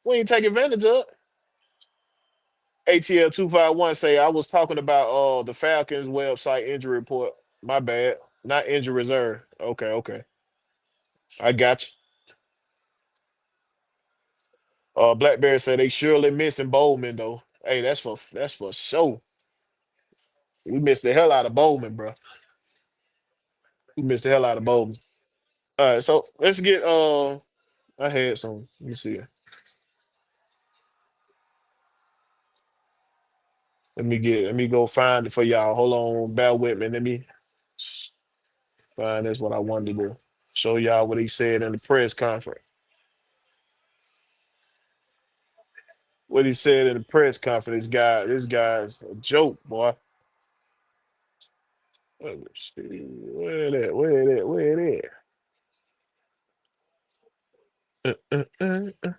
We didn't take advantage of it. ATL 251 say I was talking about the Falcons website injury report. My bad. Not injury reserve. Okay, okay. I got you. Blackberry said they surely missing Bowman though. Hey, that's for sure. We missed the hell out of Bowman, bro. We missed the hell out of Bowman. All right, so let's get I had some. Let me see. Let me go find it for y'all. Hold on, bear with me. Let me find this what I wanted to do. Show y'all what he said in the press conference. What he said in the press conference, this guy's a joke, boy. Let me see. Where it at? Where it at? Where it at?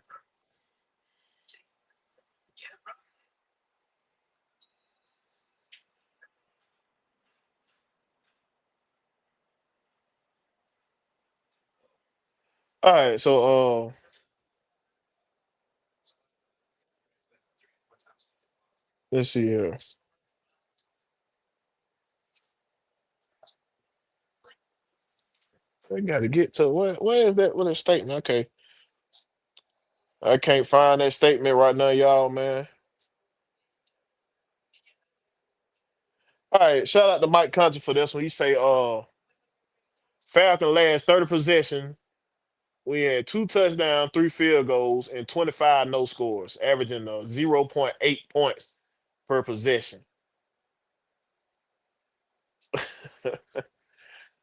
All right, so let's see here. I gotta get to where is that? What is statement? Okay, I can't find that statement right now, y'all, man. All right, shout out to Mike Conti for this one. He say, Falcon last 30 possession. We had 2 touchdowns, 3 field goals, and 25 no scores, averaging 0.8 points per possession.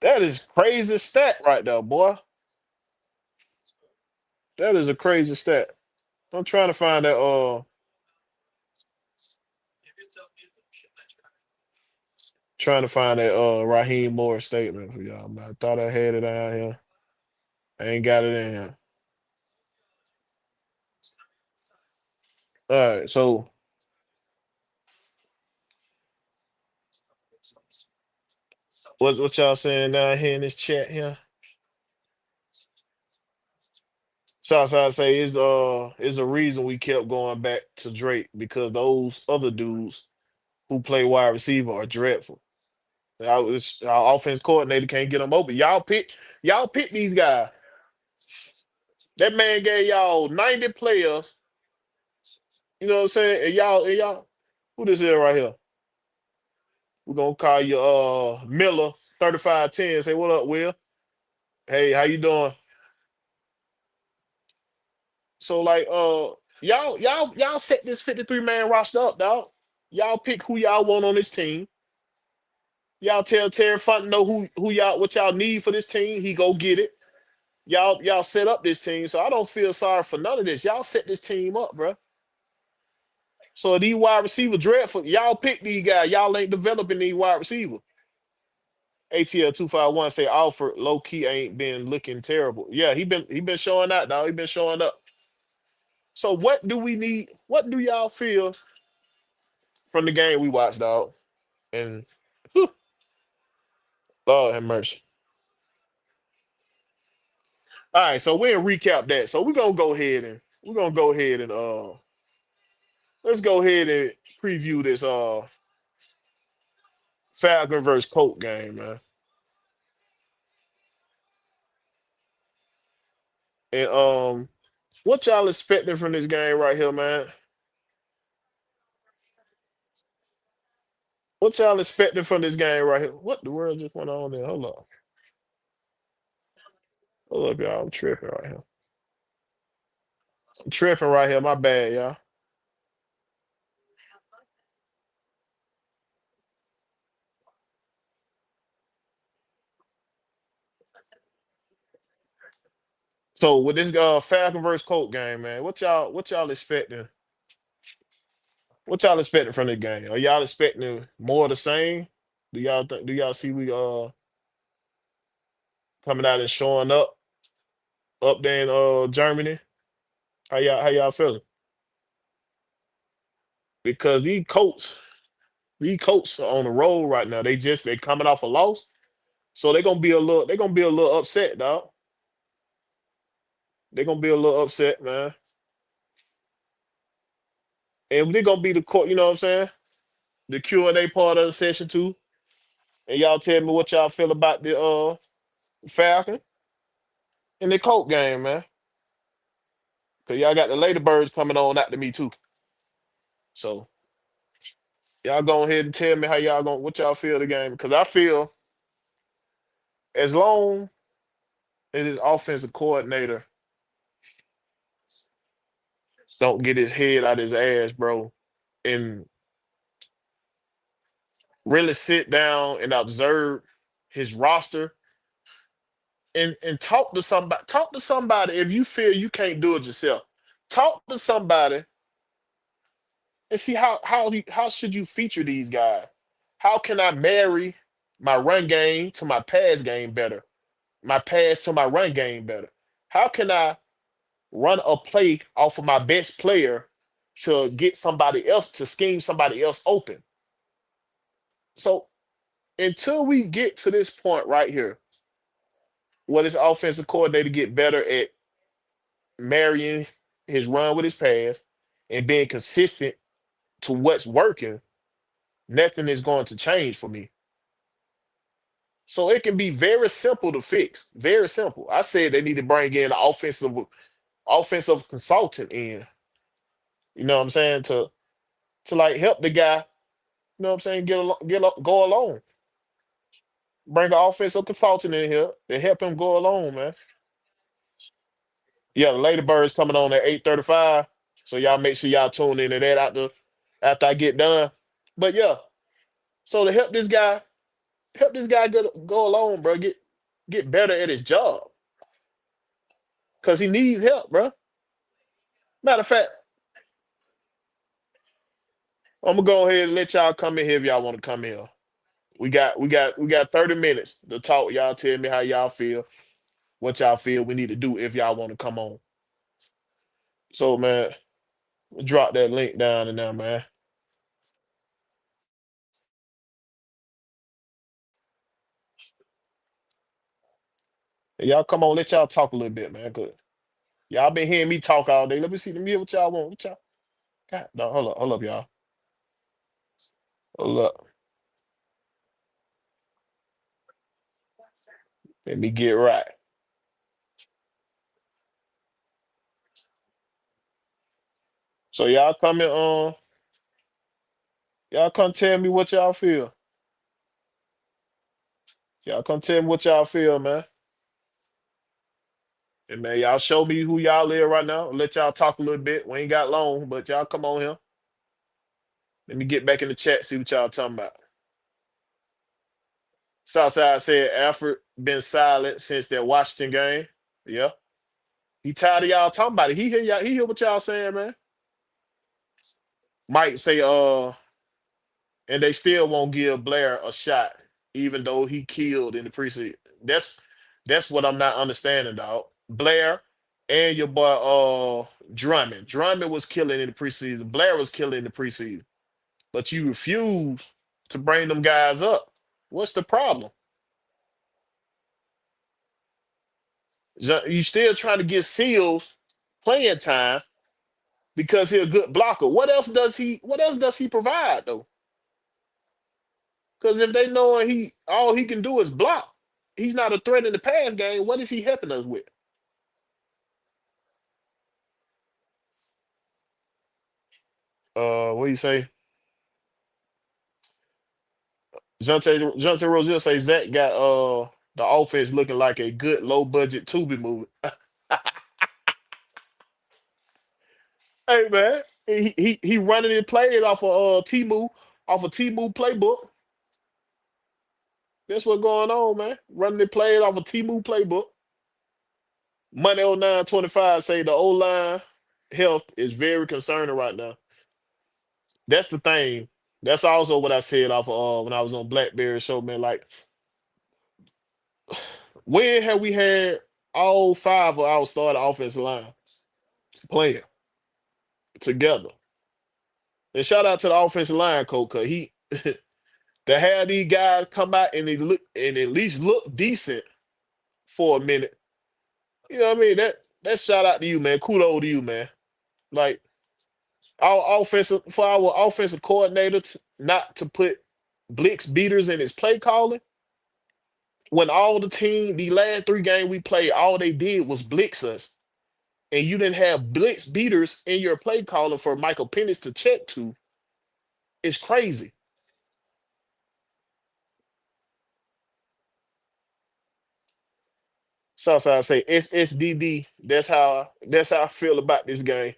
That is crazy stat right there, boy. That is a crazy stat. I'm trying to find that. Trying to find that Raheem Morris statement for y'all. Man. I thought I had it down here. I ain't got it in here. All right, so what y'all saying down here in this chat here? Southside say is a reason we kept going back to Drake because those other dudes who play wide receiver are dreadful. Our offense coordinator can't get them open. Y'all pick these guys. That man gave y'all 90 players. You know what I'm saying? And y'all, who this is right here? We're gonna call you Miller 3510. Say what up, Will? Hey, how you doing? So like y'all set this 53-man roster up, dog. Y'all pick who y'all want on this team. Y'all tell Terry Fontenot who y'all what y'all need for this team. He go get it. Y'all set up this team. So I don't feel sorry for none of this. Y'all set this team up, bro. So these wide receiver dreadful. Y'all pick these guys. Y'all ain't developing these wide receivers. ATL 251 say Alfred low key ain't been looking terrible. Yeah, he been showing out, dog. He been showing up. So what do we need? What do y'all feel from the game we watched, dog? And whew, Lord have mercy. All right, so we'll recap that. So we're gonna go ahead and let's go ahead and preview this Falcon versus Colt game, man. And what y'all expecting from this game right here, man? What y'all expecting from this game right here? What the world just went on there? Hold up. Hold up, y'all. I'm tripping right here. I'm tripping right here. My bad, y'all. So with this Falcon versus Colt game, man, what y'all expecting? What y'all expecting from this game? Are y'all expecting more of the same? Do y'all see we coming out and showing up there in Germany? How y'all feeling? Because these Colts are on the road right now. They coming off a loss. So they're gonna be a little upset, dog. They're gonna be a little upset, man. And they're gonna be the court, you know what I'm saying? The Q&A part of the session too. And y'all tell me what y'all feel about the Falcon and the Colt game, man. Cause y'all got the Lady Birds coming on after me too. So y'all go ahead and tell me how y'all going what y'all feel the game. Because I feel as long as his offensive coordinator don't get his head out his ass, bro, and really sit down and observe his roster and talk to somebody if you feel you can't do it yourself. Talk to somebody and see how should you feature these guys? How can I marry my run game to my pass game better? My pass to my run game better? How can I run a play off of my best player to get somebody else to scheme somebody else open? So until we get to this point right here, what his offensive coordinator get better at marrying his run with his pass and being consistent to what's working, nothing is going to change for me. So it can be very simple to fix. Very simple. I said they need to bring in an offensive consultant in, you know what I'm saying, to like help the guy, you know what I'm saying, go along. Bring an offensive consultant in here to help him go along, man. Yeah, the Lady Birds coming on at 8:35. So y'all make sure y'all tune in to that after I get done. But yeah, so to help this guy go along, bro. Get better at his job. Cause he needs help, bro. Matter of fact, I'm gonna go ahead and let y'all come in here if y'all want to come in. We got 30 minutes to talk. Y'all tell me how y'all feel, what y'all feel we need to do if y'all want to come on. So man, drop that link down in there, man. Y'all come on, let y'all talk a little bit, man. Good. Y'all been hearing me talk all day. Let me see the mirror. What y'all want? What y'all? God, no, hold up, y'all. Hold up. Let me get right. So y'all come tell me what y'all feel. Y'all come tell me what y'all feel, man. And man, y'all show me who y'all is right now. Let y'all talk a little bit. We ain't got long, but y'all come on here. Let me get back in the chat, see what y'all talking about. Southside said Alfred been silent since that Washington game. Yeah. He tired of y'all talking about it. He hear what y'all saying, man. Mike say, and they still won't give Blair a shot, even though he killed in the preseason. That's what I'm not understanding, dog. Blair and your boy Drummond. Drummond was killing in the preseason. Blair was killing in the preseason. But you refuse to bring them guys up. What's the problem? You still trying to get Seals playing time because he's a good blocker. What else does he provide though? Because if they know he all he can do is block, he's not a threat in the pass game. What is he helping us with? What do you say? Jonte Rozier say Zach got the offense looking like a good low budget Tubi movie. Hey man, he running and playing off of Timu playbook. That's what's going on, man. Running and playing off of Timu playbook. Money 0925 say the O line health is very concerning right now. That's the thing. That's also what I said off of when I was on Blackberry show, man. Like, when have we had all five of our starting offensive line playing together? And shout out to the offensive line coach, cause he to have these guys come out and they look and at least look decent for a minute. You know what I mean? That shout out to you, man. Kudos to you, man. Like our offensive coordinator not to put blitz beaters in his play calling. When all the last three games we played, all they did was blitz us. And you didn't have blitz beaters in your play calling for Michael Penix to check to, it's crazy. Southside say SSDD. That's how I feel about this game.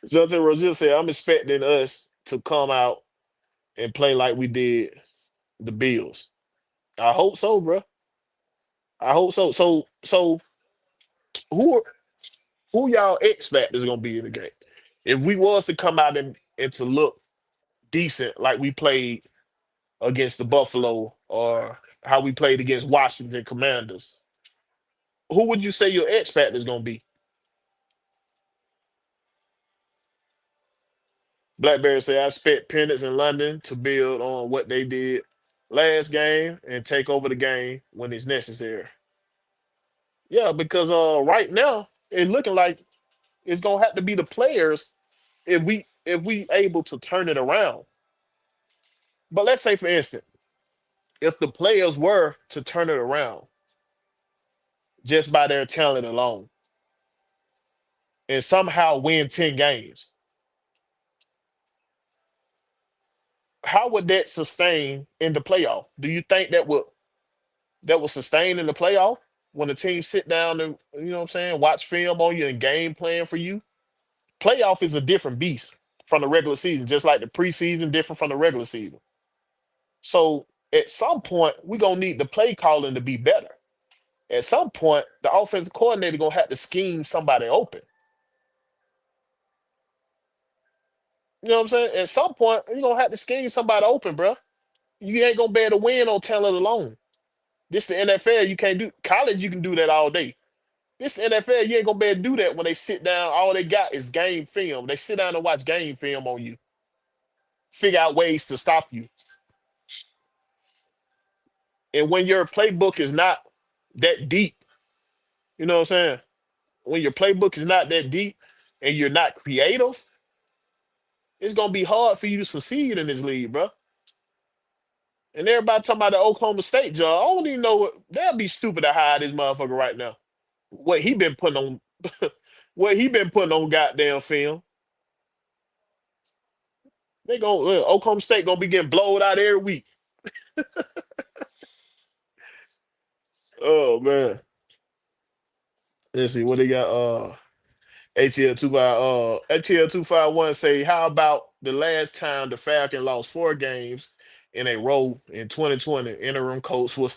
Jonathan Rozier said, I'm expecting us to come out and play like we did the Bills. I hope so, bro. I hope so. So who are- who y'all expect is gonna be in the game? If we was to come out and to look decent like we played against the Buffalo or how we played against Washington Commanders, who would you say your X factor is gonna be? Blackberry say I expect Penix in London to build on what they did. last game and take over the game when it's necessary. Yeah, because right now it's looking like it's gonna have to be the players if we able to turn it around. But let's say for instance, if the players were to turn it around just by their talent alone and somehow win 10 games, how would that sustain in the playoff? Do you think that will sustain in the playoff when the team sit down and what I'm saying, watch film on you and game plan for you? Playoff is a different beast from the regular season, just like the preseason different from the regular season. So at some point, we're gonna need the play calling to be better. At some point, the offensive coordinator gonna have to scheme somebody open. You know what I'm saying? At some point, you're gonna have to scheme somebody open, bro. You ain't gonna be able to win on talent alone. This the NFL. You can't do college. You can do that all day. This the NFL. You ain't gonna be able to do that when they sit down. All they got is game film. They sit down and watch game film on you, figure out ways to stop you. And when your playbook is not that deep, you know what I'm saying? When your playbook is not that deep and you're not creative, it's gonna be hard for you to succeed in this league, bro. And everybody talking about the Oklahoma State job. I don't even know what they'll be stupid to hire this motherfucker right now. What he been putting on what he been putting on goddamn film. They going Oklahoma State gonna be getting blowed out every week. Oh man. Let's see what they got. ATL 251 say, how about the last time the Falcon lost 4 games in a row in 2020? The interim coach was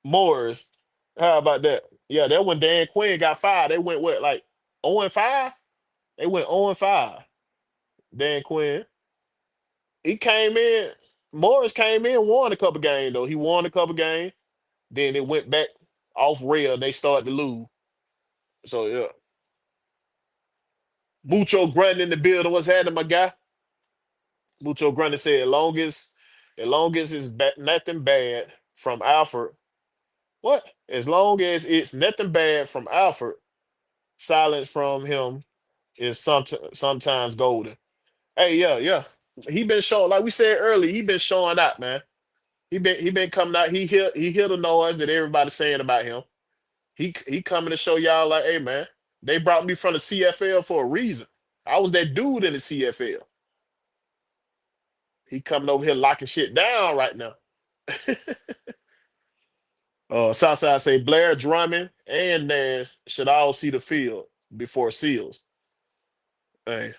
Morris. How about that? Yeah, that when Dan Quinn got fired, they went what, like 0 and 5? They went 0 and 5. Dan Quinn. He came in, Morris came in, won a couple games though. He won a couple games. Then it went back off rail. They started to lose. So yeah. Mucho Grunt in the building. What's happening, my guy? Mucho Grunt said, as long as it's nothing bad from Alfred. What? As long as it's nothing bad from Alfred, silence from him is sometimes golden. Hey, yeah, yeah. He been showing, like we said earlier, he been showing out, man. He been coming out. He hear the noise that everybody's saying about him. He coming to show y'all like, hey man, they brought me from the CFL for a reason. I was that dude in the CFL. He coming over here locking shit down right now. Southside say Blair, Drummond, and Nash should all see the field before Seals. Hey,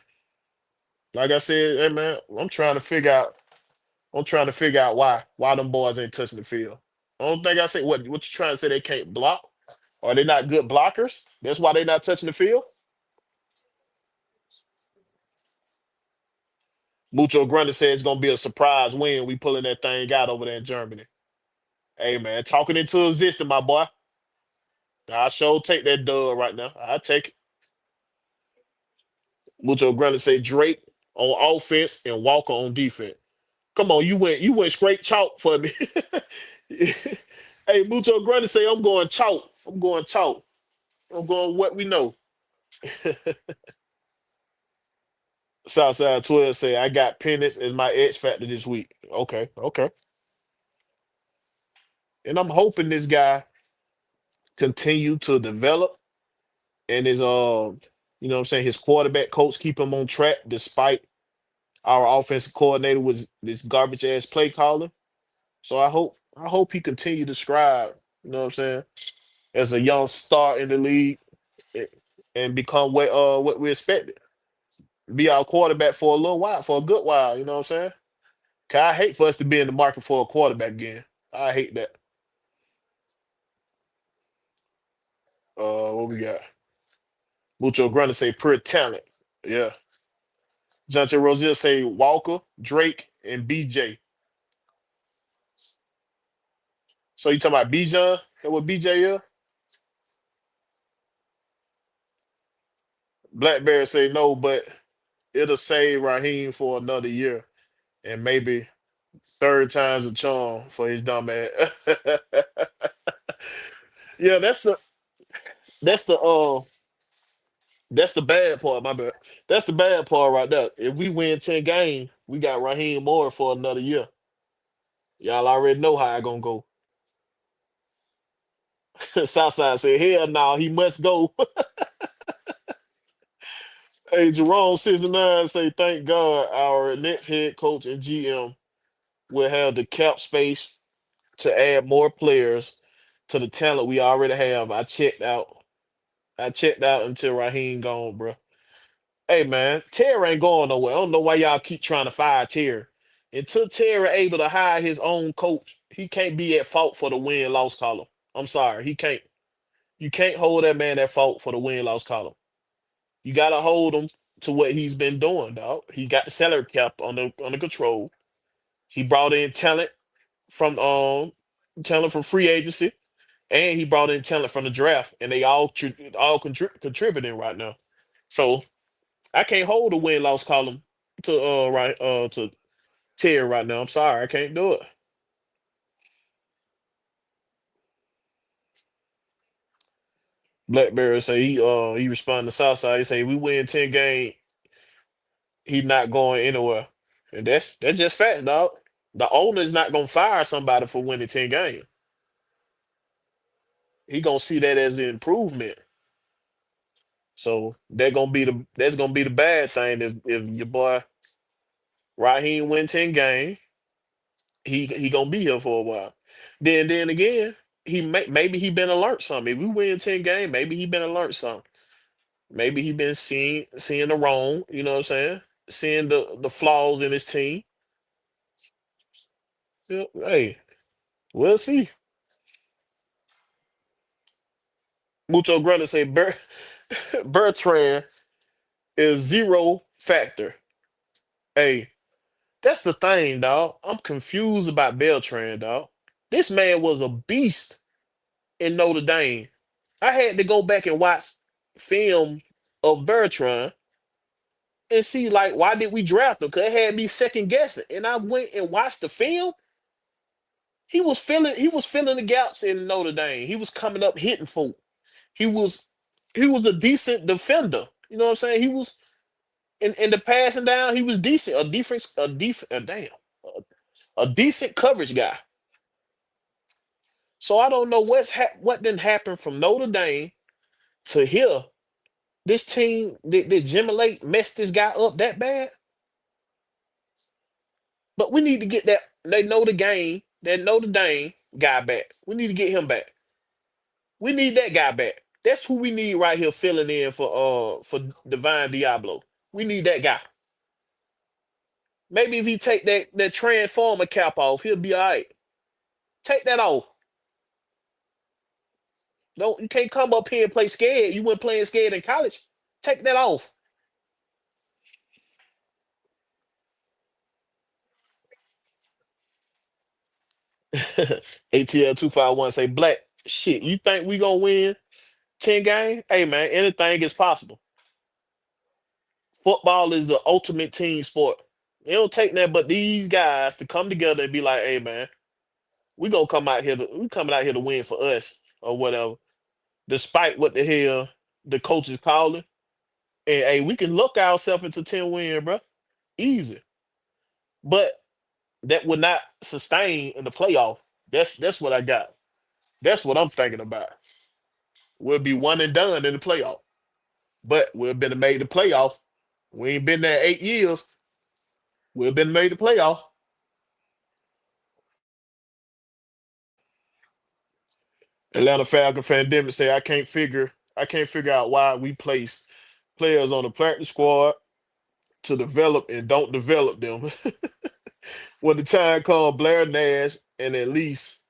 like I said, hey man, I'm trying to figure out why them boys ain't touching the field. I don't think I say what you trying to say they can't block? Are they not good blockers? That's why they not touching the field. Mucho Grunda said it's gonna be a surprise win. We pulling that thing out over there in Germany. Hey man, talking into existence, my boy. I sure take that dub right now. I take it. Mucho Grunda say Drake on offense and Walker on defense. Come on, you went straight chalk for me. Hey, Mucho Grunda say I'm going chalk. I'm going chalk. I'm going what we know. Southside 12 say I got Penix as my X factor this week. Okay, okay. And I'm hoping this guy continue to develop and what I'm saying, his quarterback coach keep him on track despite our offensive coordinator was this garbage ass play calling. So I hope he continue to strive, you know what I'm saying, as a young star in the league a- and become what we expected. Be our quarterback for a little while, for a good while, you know what I'm saying? 'Cause I hate for us to be in the market for a quarterback again. I hate that. What we got? Mucho Grunda say pure talent. Yeah. Jonte Rozier say Walker, Drake, and BJ. So you talking about Bijan? That what BJ is? Blackberry say no, but it'll save Raheem for another year. and maybe third time's a charm for his dumb ass. Yeah, that's the that's the bad part. My bad. That's the bad part right there. If we win 10 games, we got Raheem Moore for another year. Y'all already know how I gonna go. Southside said, "Hell no, he must go." Hey, Jerome 69 say, "Thank God our next head coach and GM will have the cap space to add more players to the talent we already have." I checked out. I checked out until Raheem gone, bro. Hey man, Terry ain't going nowhere. I don't know why y'all keep trying to fire Terry. Until Terry able to hire his own coach, he can't be at fault for the win-loss column. I'm sorry, he can't. You can't hold that man at fault for the win-loss column. You gotta hold him to what he's been doing, dog. He got the salary cap under control. He brought in talent from free agency, and he brought in talent from the draft, and they all contributing right now. So I can't hold a win loss column to Terry right now. I'm sorry, I can't do it. Blackberry say he responded to Southside. He say we win 10 games, he's not going anywhere, and that's just fact, dog. The owner is not gonna fire somebody for winning 10 games. He gonna see that as an improvement. So that's gonna be the bad thing if your boy Raheem win 10 games, he gonna be here for a while. Then again, maybe he been alert something. If we win 10 games, maybe he been alert something. Maybe he been seeing the wrong. You know what I'm saying? Seeing the flaws in his team. Yeah, hey, we'll see. Mucho Grande say Bertrand is zero factor. Hey, that's the thing, dog. I'm confused about Beltran, dog. This man was a beast in Notre Dame. I had to go back and watch film of Bertrand and see like why did we draft him? Because it had me second guessing. And I went and watched the film. He was filling the gaps in Notre Dame. He was coming up hitting folk. He was he was a decent defender. You know what I'm saying? He was in the passing down, he was decent. Damn. A decent coverage guy. So I don't know what didn't happen from Notre Dame to here. This team did Jimmy Lake mess this guy up that bad? But we need to get that Notre Dame guy back. We need to get him back. We need that guy back. That's who we need right here filling in for Divine Diablo. We need that guy. Maybe if he take that transformer cap off, he'll be all right. Take that off. Don't you can't come up here and play scared. You weren't playing scared in college. Take that off. ATL 251 say black shit. You think we gonna win 10 games? Hey man, anything is possible. Football is the ultimate team sport. It don't take that but these guys to come together and be like, hey man, we coming out here to win for us or whatever. Despite what the hell the coach is calling. And hey, we can look ourselves into 10 win, bro. Easy. But that would not sustain in the playoff. That's what I got. That's what I'm thinking about. We'll be one and done in the playoff. But we've been made the playoff. We ain't been there 8 years. We've been made the playoff. Atlanta Falcon fan Demon say I can't figure out why we place players on the practice squad to develop and don't develop them. When the time called Blair Nash and at least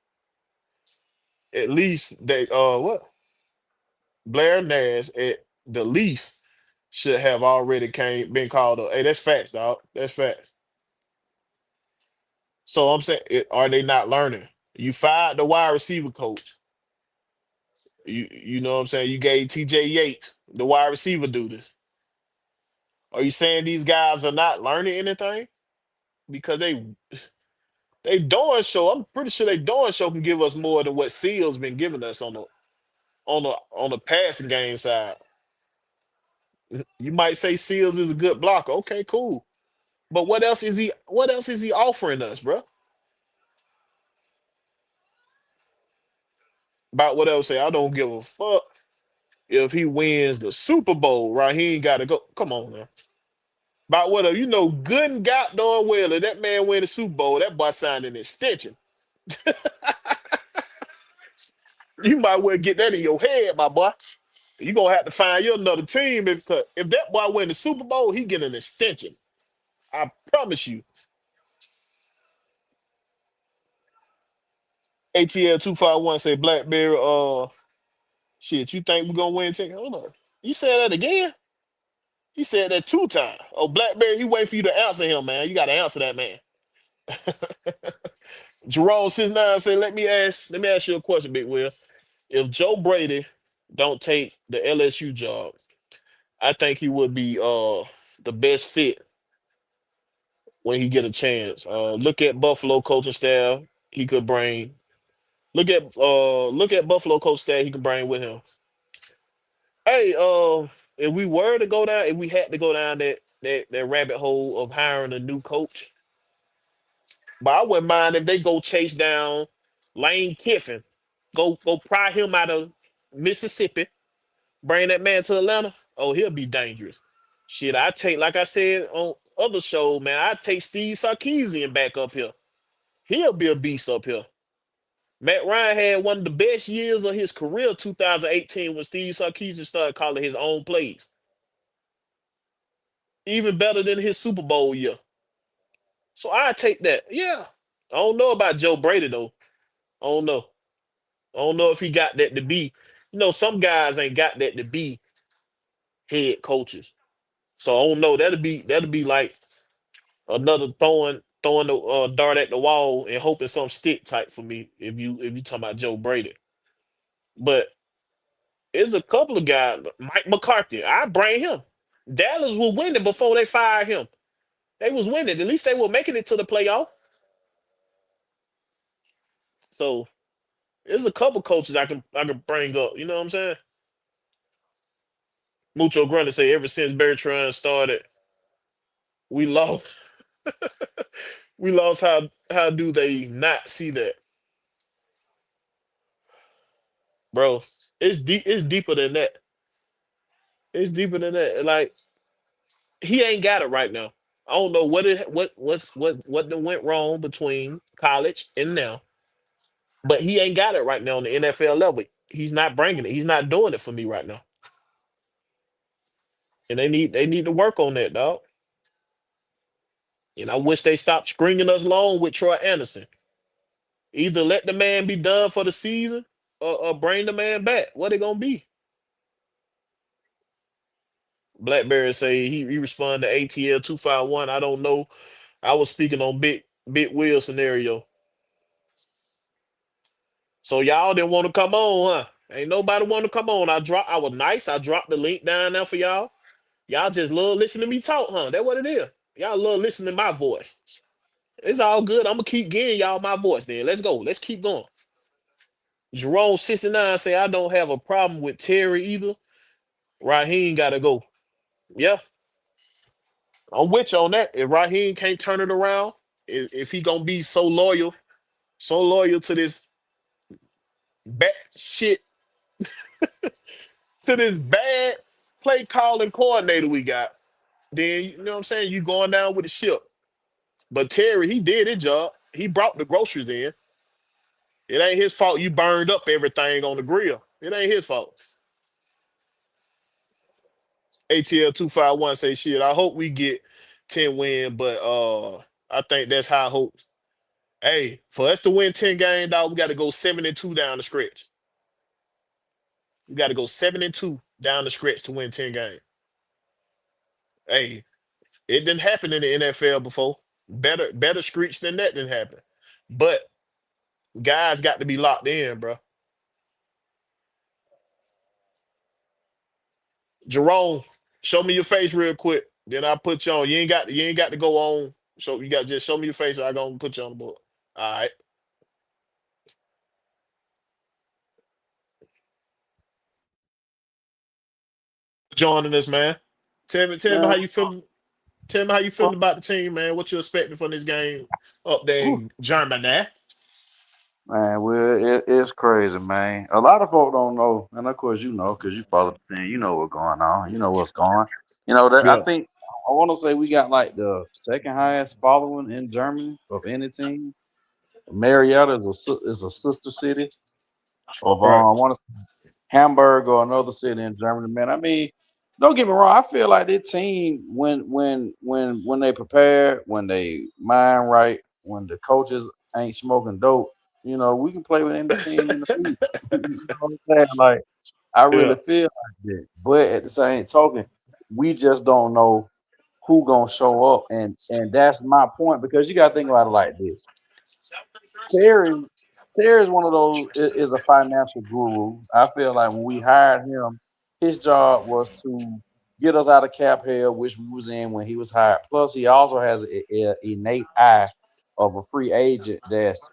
they what Blair Nash at the least should have already came been called up. Hey, that's facts, dog. That's facts. So I'm saying, are they not learning? You fired the wide receiver coach. You know what I'm saying? You gave TJ Yates, the wide receiver, do this. Are you saying these guys are not learning anything? because they Dawn show. I'm pretty sure they Dawn show can give us more than what Seal's been giving us on the passing game side. You might say Seals is a good blocker. Okay, cool. But what else is he? What else is he offering us, bro? About what else? Say I don't give a fuck if he wins the Super Bowl. Right? He ain't got to go. Come on now. About what else? You know, good and goddamn well if that man win the Super Bowl, that boy signed an extension. You might well get that in your head, my boy. You gonna have to find you another team if that boy win the Super Bowl, he get an extension. I promise you. ATL 251 say Blackberry. Shit. You think we gonna win? Hold on. You said that again? He said that 2 times. Oh, Blackberry, he wait for you to answer him, man. You got to answer that man. Jerome 69 say, let me ask you a question, Big Will. If Joe Brady don't take the LSU job, I think he would be the best fit when he get a chance. Look at Buffalo coaching staff. He could bring. Look at Buffalo coach staff. He could bring with him. Hey, if we were to go down, if we had to go down that rabbit hole of hiring a new coach, but I wouldn't mind if they go chase down Lane Kiffin, go pry him out of Mississippi, bring that man to Atlanta. Oh, he'll be dangerous. Shit, I take like I said on other show, man. I take Steve Sarkisian back up here. He'll be a beast up here. Matt Ryan had one of the best years of his career, 2018, when Steve Sarkisian started calling his own plays. Even better than his Super Bowl year. So I take that. Yeah. I don't know about Joe Brady though. I don't know. I don't know if he got that to be. Some guys ain't got that to be head coaches. So I don't know. That'll be like another throwing the dart at the wall and hoping some stick type for me. If you talking about Joe Brady, but it's a couple of guys. Mike McCarthy, I bring him. Dallas was winning before they fired him. They was winning. At least they were making it to the playoff. So there's a couple coaches I can bring up. You know what I'm saying? Mucho Grande say ever since Bertrand started, we lost. We lost. How do they not see that, bro? It's deep. It's deeper than that. It's deeper than that. Like he ain't got it right now. I don't know what done went wrong between college and now, but he ain't got it right now on the NFL level. He's not bringing it. He's not doing it for me right now, and they need to work on that, dog. And I wish they stopped stringing us along with Troy Anderson. Either let the man be done for the season or bring the man back. What it gonna be? Blackberry say he responded to ATL 251. I don't know. I was speaking on big wheel scenario. So y'all didn't want to come on, huh? Ain't nobody want to come on. I was nice. I dropped the link down there for y'all. Y'all just love listening to me talk, huh? That what it is. Y'all love listening to my voice. It's all good. I'm gonna keep getting y'all my voice then. Let's go. Let's keep going. Jerome 69 say I don't have a problem with Terry either. Raheem gotta go. Yeah, I'm with you on that. If Raheem can't turn it around, if he gonna be so loyal to this bad shit, to this bad play calling coordinator we got, then you know what I'm saying? You going down with the ship. But Terry, he did his job. He brought the groceries in. It ain't his fault you burned up everything on the grill. It ain't his fault. ATL 251 say shit. I hope we get 10 win, but I think that's high hopes. Hey, for us to win 10 games, dog, we got to go 7-2 down the stretch. We got to go 7-2 down the stretch to win 10 games. Hey, it didn't happen in the NFL before. Better streaks than that didn't happen. But guys got to be locked in, bro. Jerome, show me your face real quick. Then I put you on. You ain't got to go on. So you got just show me your face. I gonna put you on the board. All right, joining us, man. Tell me Man, how you feeling. Tell me how you feeling about the team, man. What you expecting from this game up there whew, in Germany? man, well, it's crazy, man. A lot of folk don't know, and of course you know, because you follow the team. You know what's going on. You know what's going. You know that I Yeah, think I want to say we got like the second highest following in Germany of any team. Marietta is a sister city of right. I want to Hamburg or another city in Germany, man. I mean, don't get me wrong. I feel like this team, when they prepare, when they mind right, when the coaches ain't smoking dope, we can play with any team in the league. You know what I'm saying? Like, I really Yeah. feel like that. But at the same token, we just don't know who gonna show up, and that's my point because you got to think about it like this. Terry Terry is one of those is a financial guru. I feel like when we hired him, his job was to get us out of cap hell, which we was in when he was hired. Plus, he also has a innate eye of a free agent that's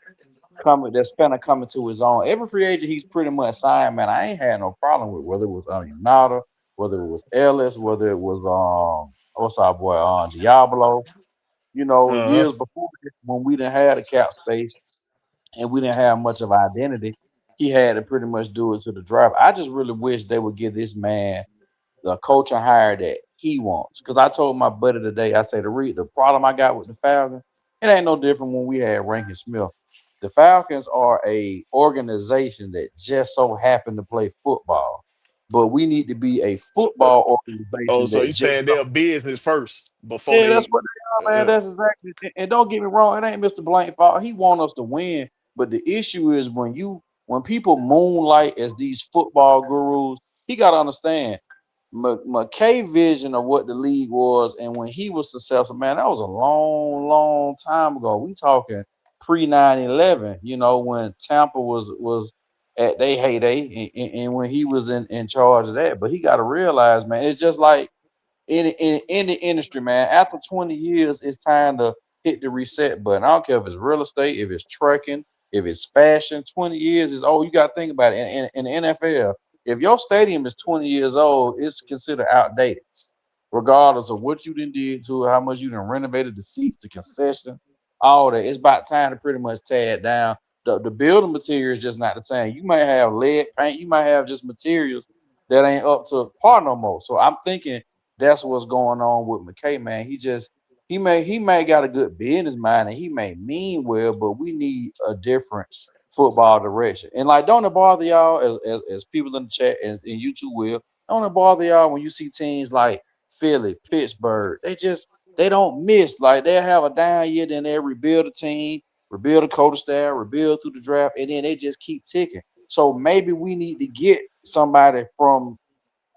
gonna come into his own. Every free agent he's pretty much signed, man. I ain't had no problem with whether it was Yonata, whether it was Ellis, whether it was what's our boy Diablo. Uh huh. Years before this, when we didn't have the cap space and we didn't have much of identity, he had to pretty much do it to the draft. I just really wish they would give this man the coaching hire that he wants. Because I told my buddy today, I said, the problem I got with the Falcons, it ain't no different when we had Rankin Smith. The Falcons are a organization that just so happen to play football. But we need to be a football Oh, organization so that you just saying they're business first before yeah, that's they? what they are, man. Yeah. That's exactly. And don't get me wrong, it ain't Mr. Blank fault. He want us to win, but the issue is when people moonlight as these football gurus, he got to understand McKay vision of what the league was, and when he was successful, man, that was a long, long time ago. We talking pre 9/11. When Tampa was at their heyday, and when he was in charge of that. But he got to realize, man, it's just like in the industry, man. After 20 years, it's time to hit the reset button. I don't care if it's real estate, if it's trucking, if it's fashion. 20 years is you got to think about it. In the NFL, if your stadium is 20 years old, it's considered outdated, regardless of what you done did to it, how much you done renovated the seats, the concession, all that. It's about time to pretty much tear it down. The building material is just not the same. You might have lead paint, you might have just materials that ain't up to par no more. So I'm thinking that's what's going on with McKay, man. He may got a good business mind and he may mean well, but we need a different football direction. And like, don't it bother y'all as people in the chat and you too will, don't it bother y'all when you see teams like Philly, Pittsburgh, they don't miss. Like they have a down year, then they rebuild a team, rebuild a coach staff, rebuild through the draft, and then they just keep ticking. So maybe we need to get somebody from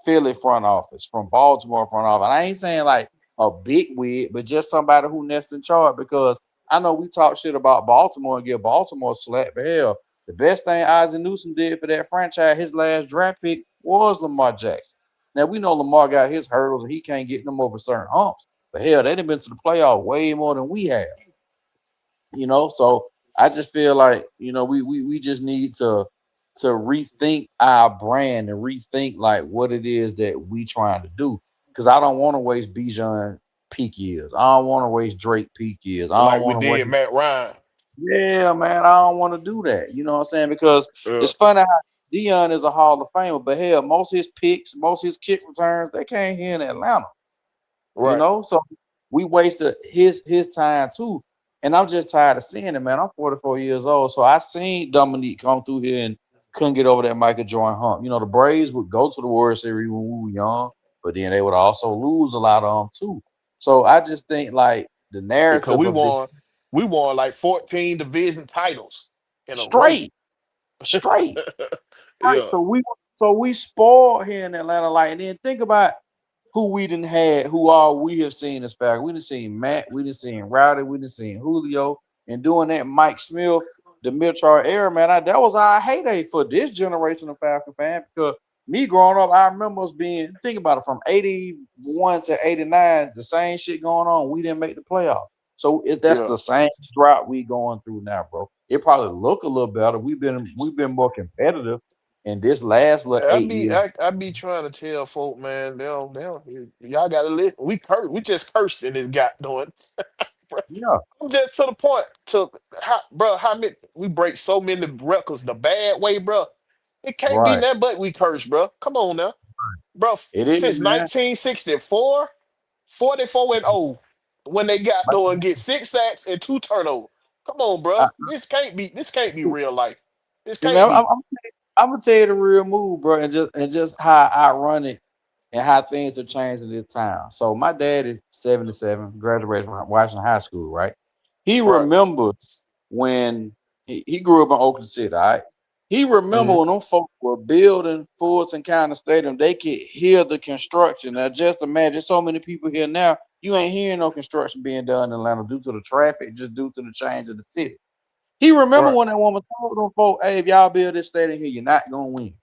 Philly front office, from Baltimore front office. And I ain't saying like a big wig, but just somebody who nests in charge because I know we talk shit about Baltimore and give Baltimore slack, but hell, the best thing Ozzie Newsome did for that franchise, his last draft pick was Lamar Jackson. Now we know Lamar got his hurdles and he can't get them over certain humps. But hell, they done been to the playoff way more than we have. So I just feel like we just need to rethink our brand and rethink like what it is that we trying to do, because I don't want to waste Bijan peak years. I don't want to waste Drake peak years. I don't Like we want to waste did Matt Ryan. yeah, man, I don't want to do that. You know what I'm saying? Because Yeah. it's funny how Dion is a Hall of Famer, but hell, most of his picks, most of his kick returns, they came here in Atlanta. Right. So we wasted his time too. And I'm just tired of seeing it, man. I'm 44 years old. So I seen Dominique come through here and couldn't get over that Michael Jordan hump. The Braves would go to the World Series when we were young, but then they would also lose a lot of them too. So I just think like the Because narrative of this we won like 14 division titles in a row. straight, straight. Right. Yeah. So we spoiled here in Atlanta. Like, and then think about who we didn't had, who all we have seen as Falcons. We didn't seen Matt, we didn't seen Rowdy, we didn't seen Julio, and doing that Mike Smith, the Mitchell era, man. That was our heyday for this generation of Falcon fan. Because me growing up, I remember us think about it, from 81 to 89, the same shit going on. We didn't make the playoffs. So that's Yeah. the same drought we going through now, bro. It probably look a little better. We've been more competitive in this last little I 8 be years. I be trying to tell folk, man, y'all gotta listen. We just cursed in this got doing. Yeah, I'm just to the point to how many we break so many records the bad way, bro. It can't be right. nothing but we curse, bro. Come on now, bro. It is, Since man. 1964, 44 and 0, when they got doing get 6 sacks and 2 turnovers. Come on, bro. I, This can't be real life. This I mean, can't be. I'm gonna tell you the real move, bro, and just how ironic and how things have changed in this town. So my dad is 77, graduated from Washington High School, right? He Right. remembers when he grew up in Oakland City, all right? He remember Hmm. when them folks were building Fulton County Stadium, they could hear the construction. Now just imagine so many people here now, you ain't hearing no construction being done in Atlanta due to the traffic, just due to the change of the city. He remember Right. when that woman told them folks, hey, if y'all build this stadium here, you're not gonna win.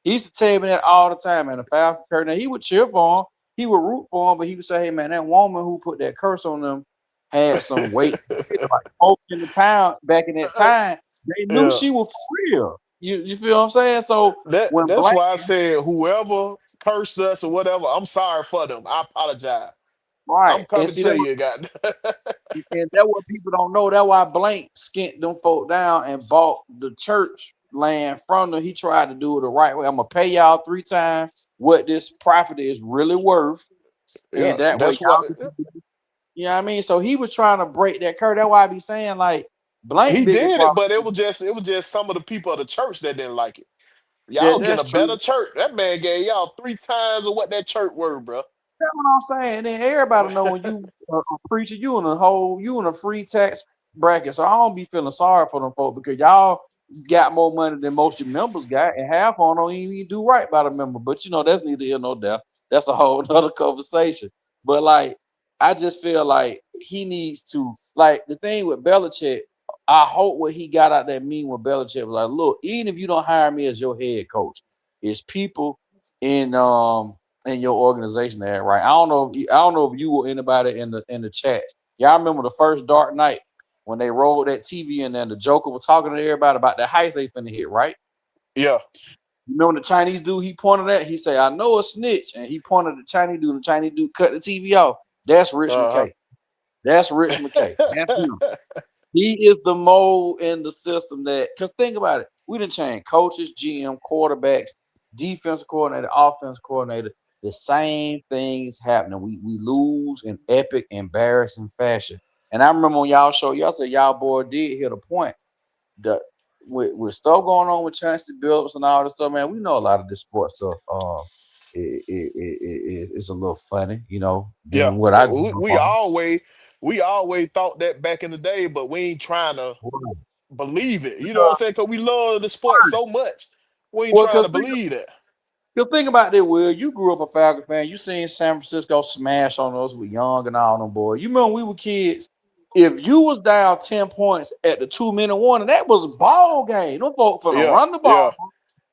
He used to tell me that all the time, man. The Falcons curtain. Now, he would cheer for him. He would root for him, but he would say, hey, man, that woman who put that curse on them had some weight. Like folks in the town back in that time, they knew Yeah. she was for real. You feel what I'm saying? So when That's Black, why I said whoever cursed us or whatever, I'm sorry for them. I apologize. right, I'm and coming see to that, you, God. and that what people don't know. That's why Blank skint them folk down and bought the church land from them. He tried to do it the right way. I'm gonna pay y'all 3 times what this property is really worth, Yeah, and that way that's what y'all can, you know what I mean? So he was trying to break that curve. That's why I be saying like Blank he biggest did it, problem. but it was just some of the people of the church that didn't like it. Yeah, Y'all get a that's better true. church. That man gave y'all 3 times of what that church were, bro. That's what I'm saying. And then everybody know when you a preacher, you in a free tax bracket. So I don't be feeling sorry for them folks because y'all got more money than most of your members got, and half on don't even do right by the member. But that's neither here nor there. That's a whole other conversation. But like, I just feel like he needs to like the thing with Belichick. I hope what he got out that meeting with Belichick was like, look, even if you don't hire me as your head coach, it's people in your organization there, right? I don't know if you or anybody in the chat. Y'all remember the first Dark Knight when they rolled that TV in there and the Joker was talking to everybody about the heist they finna hit, right? Yeah. You remember the Chinese dude he pointed at? He said, I know a snitch. And he pointed at the Chinese dude, and the Chinese dude cut the TV off. That's Rich Uh McKay. That's Rich McKay. That's him. He is the mold in the system that, because think about it, we didn't change coaches, GM, quarterbacks, defensive coordinator, offense coordinator. The same thing is happening. We lose in epic, embarrassing fashion. And I remember on y'all show, y'all said y'all boy did hit a point. The with stuff going on with Chancellor Billups and all this stuff, man, we know a lot of this sports stuff. It's a little funny, yeah. than what I We, grew up we on. always we always thought that back in the day, but we ain't trying to believe it. You know what I'm saying? Because we love the sport so much. We ain't Well, trying because to believe that. the thing about that, Will, you grew up a Falcon fan. You seen San Francisco smash on us with Young and all them boys. You remember when we were kids? If you was down 10 points at the 2 minute warning, that was a ball game. Them folks finna Yeah, run the ball. yeah.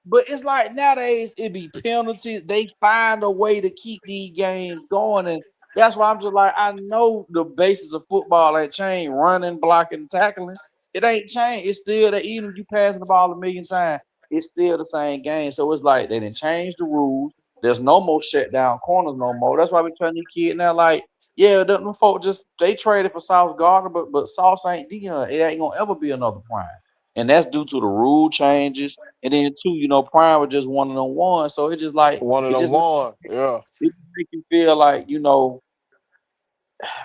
But it's like nowadays it be penalties. They find a way to keep these games going, and that's why I'm just like, I know the basis of football ain't changed. Running, blocking, tackling, it ain't changed. It's still that even if you passing the ball a million times, it's still the same game. So it's like they didn't change the rules. There's no more shut down corners no more. That's why we telling these kids now, like, yeah, them folk just they traded for Sauce Gardner, but Sauce ain't Dion. It ain't gonna ever be another prime. And that's due to the rule changes. And then two, Prime was just one of them ones. So it just like One of it them just won. Yeah. it just make you feel like,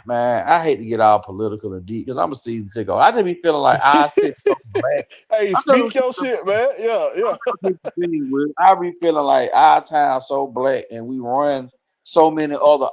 man, I hate to get all political and deep because I'm a season ticket. I just be feeling like I sit so black. Hey, I'm just speak your shit, man. Yeah, yeah. I be feeling like our town so black and we run so many other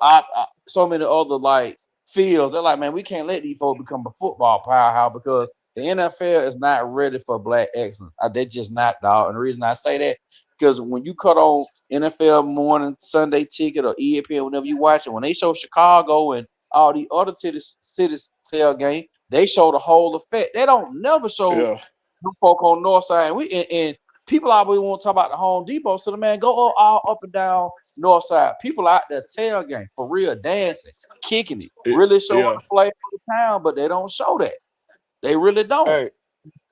like fields. They're like, man, we can't let these folks become a football powerhouse because the NFL is not ready for black excellence. They just not, dog. And the reason I say that because when you cut on NFL morning Sunday ticket or ESPN, whenever you watch it, when they show Chicago and all the other cities tailgate, they show the whole effect. They don't never show Yeah. them folk on North Side. And people always want to talk about the Home Depot. So the man go all up and down Northside. People out there tailgating for real, dancing, kicking it, really showing Yeah. the flavor of the town, but they don't show that. They really don't. Hey,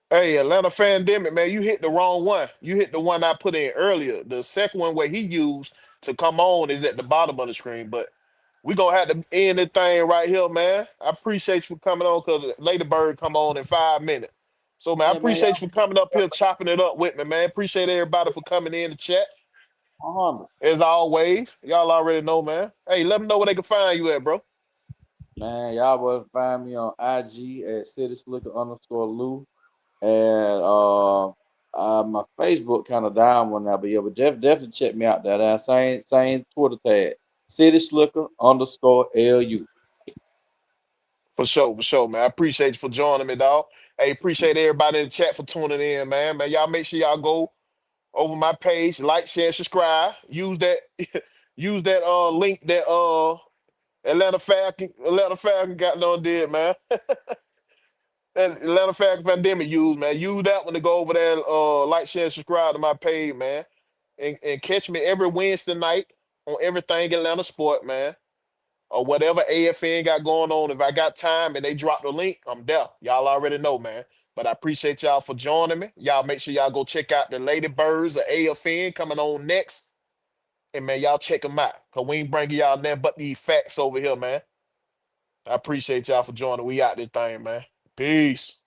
hey, Atlanta Fandemic, man, you hit the wrong one. You hit the one I put in earlier. The second one where he used to come on is at the bottom of the screen. But we gonna have to end the thing right here, man. I appreciate you for coming on because Ladybird come on in 5 minutes. So man, I Yeah, man, appreciate you for coming up here chopping it up with me, man. Appreciate everybody for coming in the chat. y'all. As always, y'all already know, man. Hey, let them know where they can find you at, bro. Man, y'all will find me on IG at cityslicker_Lou. And my Facebook kind of down one now, but yeah, but definitely check me out there. That same Twitter tag. Cityslicker_LU. For sure, man. I appreciate you for joining me, dog. Hey, appreciate everybody in the chat for tuning in, man. Man, y'all make sure y'all go over my page, like, share, subscribe. Use that, use that link that Atlanta Falcon got done did, man. And Atlanta Falcon Pandemic use, man. Use that one to go over there, like, share, subscribe to my page, man. And catch me every Wednesday night on everything Atlanta Sport, man. Or whatever AFN got going on. If I got time and they drop the link, I'm there. Y'all already know, man. But I appreciate y'all for joining me. Y'all make sure y'all go check out the Ladybirds of AFN coming on next. And man, y'all check them out. Cause we ain't bringing y'all nothing but these facts over here, man. I appreciate y'all for joining. We out this thing, man. Peace.